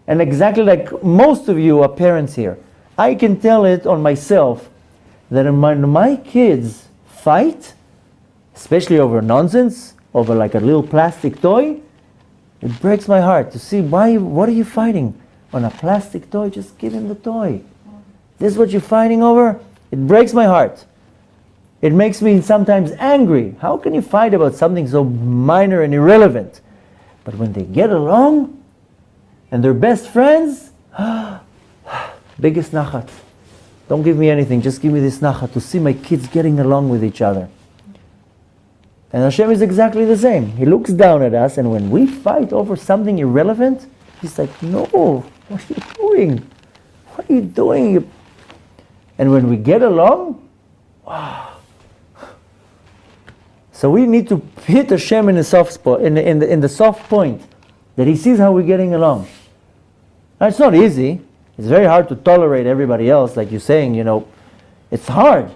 And exactly like most of you are parents here, I can tell it on myself that when my kids fight, especially over nonsense, over like a little plastic toy, it breaks my heart to see what are you fighting? On a plastic toy, just give him the toy. This is what you're fighting over? It breaks my heart. It makes me sometimes angry. How can you fight about something so minor and irrelevant? But when they get along and they're best friends, biggest nachat. Don't give me anything, just give me this nachat to see my kids getting along with each other. And Hashem is exactly the same. He looks down at us, and when we fight over something irrelevant, he's like, no, what are you doing? What are you doing? And when we get along, wow. So we need to hit Hashem in the soft spot, in the soft point, that he sees how we're getting along. Now, it's not easy. It's very hard to tolerate everybody else, like you're saying, it's hard.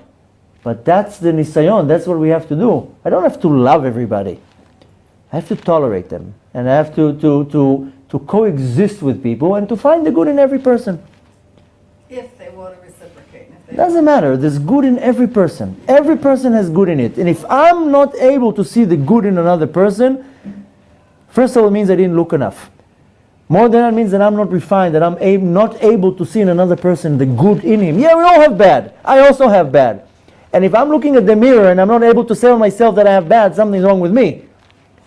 But that's the nisayon, that's what we have to do. I don't have to love everybody. I have to tolerate them. And I have to coexist with people and to find the good in every person. If they want to reciprocate. Doesn't matter, there's good in every person. Every person has good in it. And if I'm not able to see the good in another person, first of all, it means I didn't look enough. More than that means that I'm not refined, that I'm not able to see in another person the good in him. Yeah, we all have bad. I also have bad. And if I'm looking at the mirror and I'm not able to tell myself that I have bad, something's wrong with me.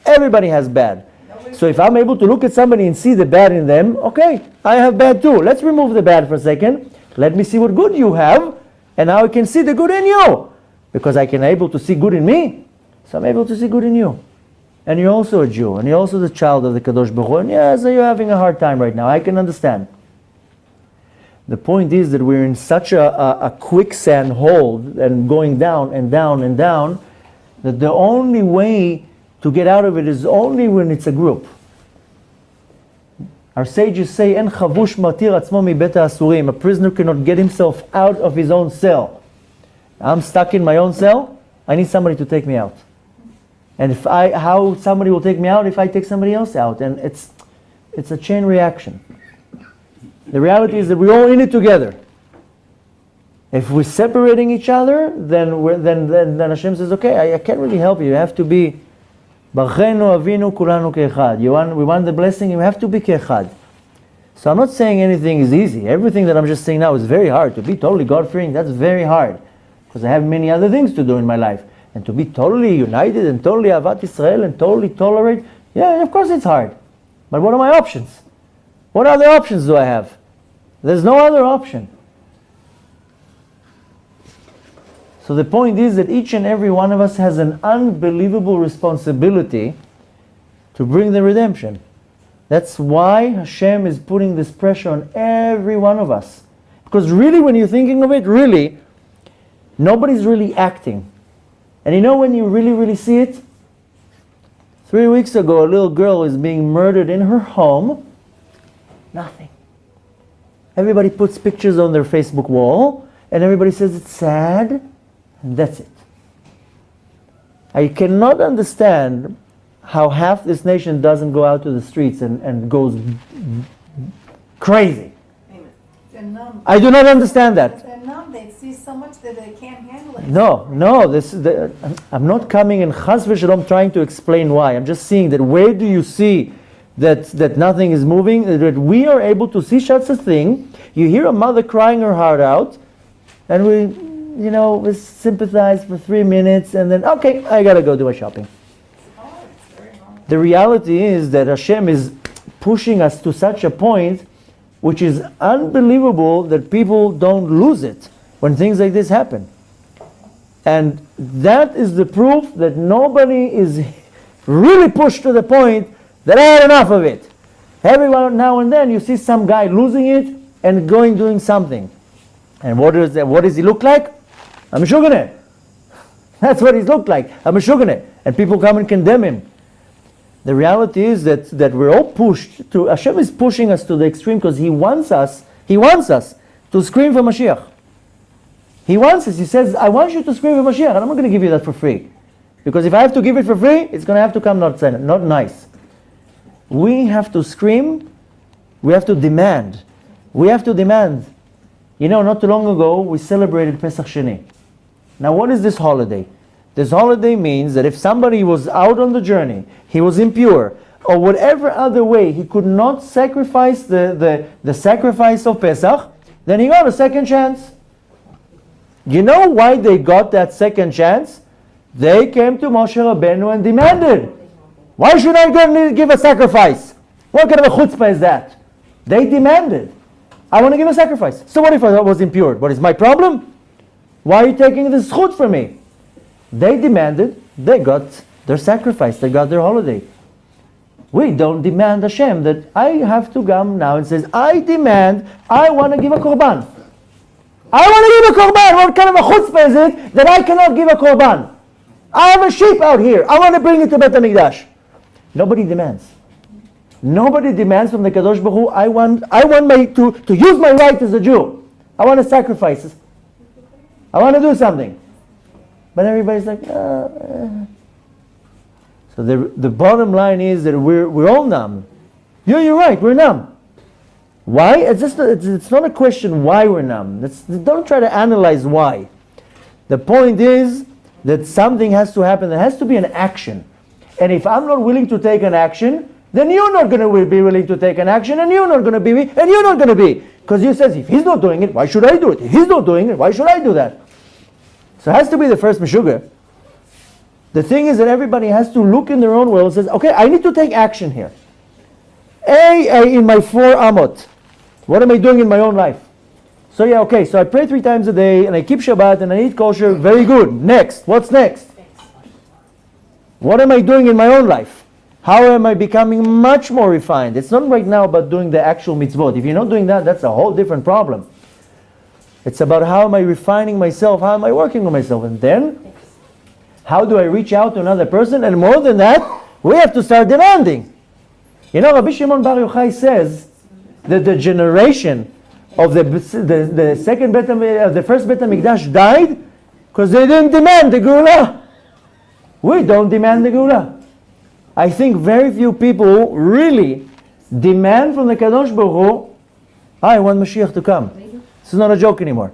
Everybody has bad. So if I'm able to look at somebody and see the bad in them, okay, I have bad too. Let's remove the bad for a second. Let me see what good you have, and now I can see the good in you. Because I can able to see good in me, so I'm able to see good in you. And you're also a Jew, and you're also the child of the Kadosh Baruch Hu, and yes, you're having a hard time right now. I can understand. The point is that we're in such a quicksand hole and going down and down and down that the only way to get out of it is only when it's a group. Our sages say, "En chavush matir atzmo mi bet ha'asurim." A prisoner cannot get himself out of his own cell. I'm stuck in my own cell. I need somebody to take me out. And how somebody will take me out if I take somebody else out? And it's a chain reaction. The reality is that we're all in it together. If we're separating each other, then Hashem says, okay, I can't really help you. You have to be Barchenu Avinu Kulanu Ke'echad. We want the blessing, you have to be Ke'echad. So I'm not saying anything is easy. Everything that I'm just saying now is very hard. To be totally God-fearing, that's very hard. Because I have many other things to do in my life. And to be totally united and totally Avat Israel and totally tolerate, yeah, of course it's hard. But what are my options? What other options do I have? There's no other option. So the point is that each and every one of us has an unbelievable responsibility to bring the redemption. That's why Hashem is putting this pressure on every one of us. Because really, when you're thinking of it, really, nobody's really acting. And you know when you really, really see it? 3 weeks ago, a little girl is being murdered in her home. Nothing. Everybody puts pictures on their Facebook wall, and everybody says it's sad, and that's it. I cannot understand how half this nation doesn't go out to the streets and goes crazy. They're numb. I do not understand that. They're numb. They see so much that they can't handle it. No, I'm not coming and chas v'shalom trying to explain why. I'm just seeing that where do you see that nothing is moving, that we are able to see such a thing. You hear a mother crying her heart out, and we sympathize for 3 minutes, and then, okay, I gotta go do my shopping. The reality is that Hashem is pushing us to such a point which is unbelievable that people don't lose it when things like this happen. And that is the proof that nobody is really pushed to the point that I had enough of it. Every now and then you see some guy losing it and doing something. And what does he look like? A Meshuggah. That's what he's looked like, a Meshuggah. And people come and condemn him. The reality is that we're all pushed to, Hashem is pushing us to the extreme because He wants us to scream for Mashiach. He wants us, He says, I want you to scream for Mashiach, and I'm not going to give you that for free. Because if I have to give it for free, it's going to have to come not nice. We have to scream, we have to demand. Not too long ago, we celebrated Pesach Sheni. Now what is this holiday? This holiday means that if somebody was out on the journey, he was impure, or whatever other way he could not sacrifice the sacrifice of Pesach, then he got a second chance. You know why they got that second chance? They came to Moshe Rabbeinu and demanded, why should I go give a sacrifice? What kind of a chutzpah is that? They demanded, I want to give a sacrifice. So what if I was impure? What is my problem? Why are you taking this chut from me? They demanded, they got their sacrifice, they got their holiday. We don't demand Hashem that I have to come now and says, I demand, I want to give a korban. I want to give a korban. What kind of a chutzpah is it that I cannot give a korban? I have a sheep out here. I want to bring it to Bet HaMikdash. Nobody demands. Nobody demands from the Kadosh Baruch Hu, I want to use my right as a Jew. I want to sacrifice. I want to do something. But everybody's like, So the bottom line is that we're all numb. You're right, we're numb. Why? It's not a question why we're numb. Don't try to analyze why. The point is that something has to happen. There has to be an action. And if I'm not willing to take an action, then you're not going to be willing to take an action, and you're not going to be, and you're not going to be. Because you says, if he's not doing it, why should I do it? If he's not doing it, why should I do that? So it has to be the first Meshuggah. The thing is that everybody has to look in their own world and says, okay, I need to take action here. In my 4 amot, what am I doing in my own life? So so I pray 3 times a day, and I keep Shabbat, and I eat kosher, very good. Next, what's next? What am I doing in my own life? How am I becoming much more refined? It's not right now about doing the actual mitzvot. If you're not doing that, that's a whole different problem. It's about how am I refining myself, how am I working on myself, and then how do I reach out to another person? And more than that, we have to start demanding. Rabbi Shimon Bar Yochai says that the generation of the first Bet HaMikdash died because they didn't demand the Geulah. We don't demand the Geulah. I think very few people really demand from the Kadosh Baruch Hu, I want Mashiach to come. This is not a joke anymore.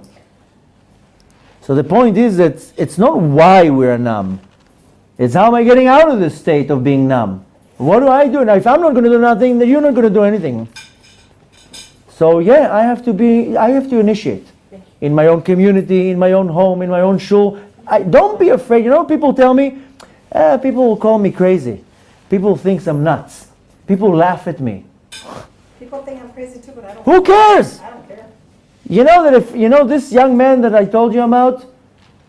So the point is that it's not why we're numb. It's how am I getting out of this state of being numb? What do I do? Now if I'm not going to do nothing, then you're not going to do anything. So I have to initiate. In my own community, in my own home, in my own shul. Don't be afraid. People tell me, people will call me crazy. People think I'm nuts. People laugh at me. People think I'm crazy too, but I don't. Who cares? I don't care. This young man that I told you about,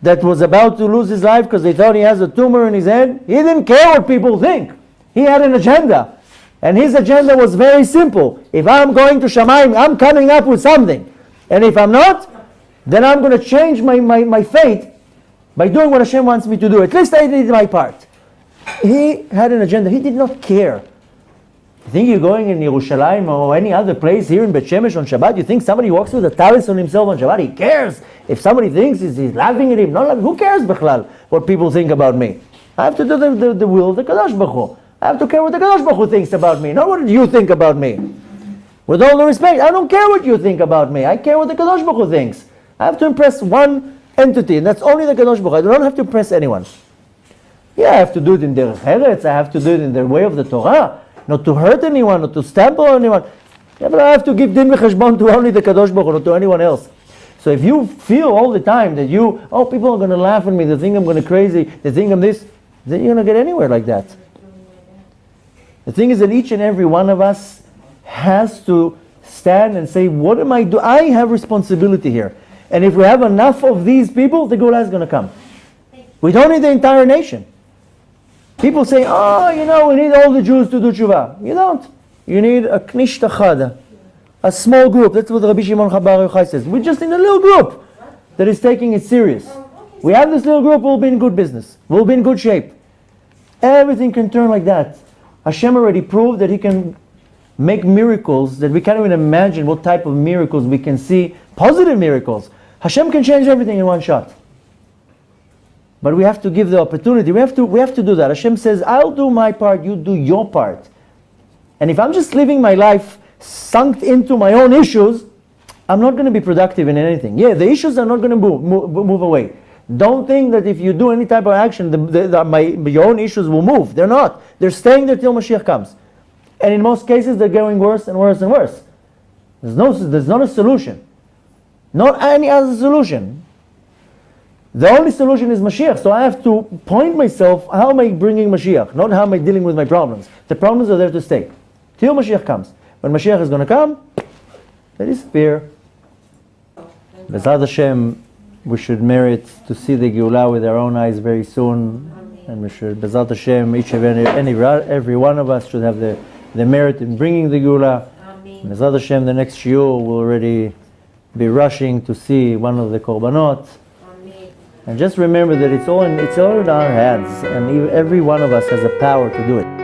that was about to lose his life because they thought he has a tumor in his head, he didn't care what people think. He had an agenda. And his agenda was very simple. If I'm going to Shamayim, I'm coming up with something. And if I'm not, then I'm going to change my fate by doing what Hashem wants me to do. At least I did my part. He had an agenda. He did not care. You think you're going in Yerushalayim or any other place here in Bet Shemesh on Shabbat? You think somebody walks with a talis on himself on Shabbat? He cares. If somebody thinks he's laughing at him, not laughing, who cares, Bechlal, what people think about me? I have to do the will of the Kadosh Baruch Hu. I have to care what the Kadosh Baruch Hu thinks about me, not what you think about me. With all the respect, I don't care what you think about me. I care what the Kadosh Baruch Hu thinks. I have to impress one entity, and that's only the Kadosh Baruch Hu. I don't have to impress anyone. Yeah, I have to do it in their Eretz, I have to do it in their way of the Torah, not to hurt anyone, not to stamp on anyone. Yeah, but I have to give din v'cheshbon to only the Kadosh Baruch Hu, not to anyone else. So if you feel all the time that people are going to laugh at me, they think I'm going to crazy, they think I'm this, then you're going to get anywhere like that. The thing is that each and every one of us has to stand and say, what am I doing? I have responsibility here. And if we have enough of these people, the Geulah is going to come. We don't need the entire nation. People say, we need all the Jews to do tshuva. You don't. You need a knish tachada, a small group. That's what Rabbi Shimon Bar Yochai says. We're just in a little group that is taking it serious. We have this little group, we'll be in good business. We'll be in good shape. Everything can turn like that. Hashem already proved that He can make miracles that we can't even imagine what type of miracles we can see. Positive miracles. Hashem can change everything in one shot. But we have to give the opportunity. We have to do that. Hashem says, I'll do my part, you do your part. And if I'm just living my life sunk into my own issues, I'm not going to be productive in anything. Yeah, the issues are not going to move away. Don't think that if you do any type of action, your own issues will move. They're not. They're staying there till Mashiach comes. And in most cases, they're going worse and worse and worse. There's not a solution. Not any other solution. The only solution is Mashiach. So I have to point myself, how am I bringing Mashiach? Not how am I dealing with my problems. The problems are there to stay. Till Mashiach comes. When Mashiach is going to come, they disappear. B'ezrat Hashem, we should merit to see the Geulah with our own eyes very soon. And we should, B'ezrat Hashem, each and every one of us should have the merit in bringing the Geulah. B'ezrat Hashem, the next shiur will already be rushing to see one of the korbanot. And just remember that it's all in our hands, and every one of us has the power to do it.